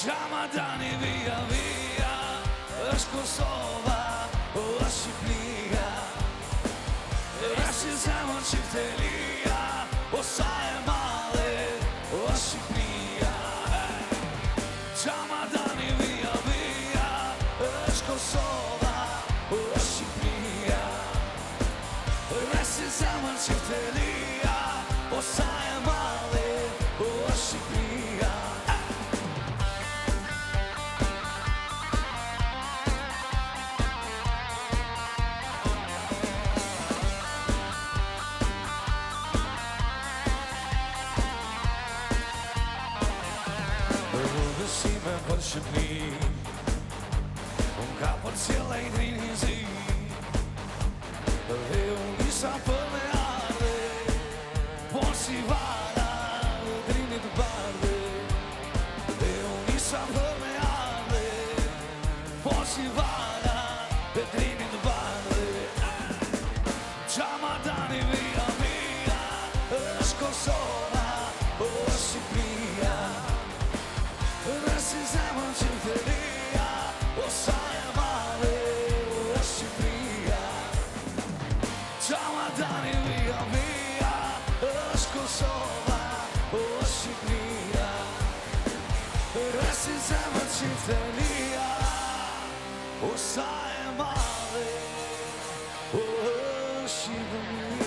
Gjamadani via via, është Kosova, është Shqipnia. Resti zemën qiftelia, o sa e male, o Shqipnia. Gjamadani via via, është Kosova, o Shqipnia. Resti zemën qiftelia, o sa e male, o Shqipnia. Rëdhësime për Shqipni, unë ka për cjela i drinë zi, dhe unë isa për me arde, por si vara drinit barde. Dhe unë isa për me arde, por si vara drinit barde. Gjamadani via via, është Kosova, është Shqipnia. Resti zemën qiftelia, o sa e male, o Shqipnia. Gjamadani via via, është Kosova, o Shqipnia. Resti zemën qiftelia, o sa e male, o Shqipnia.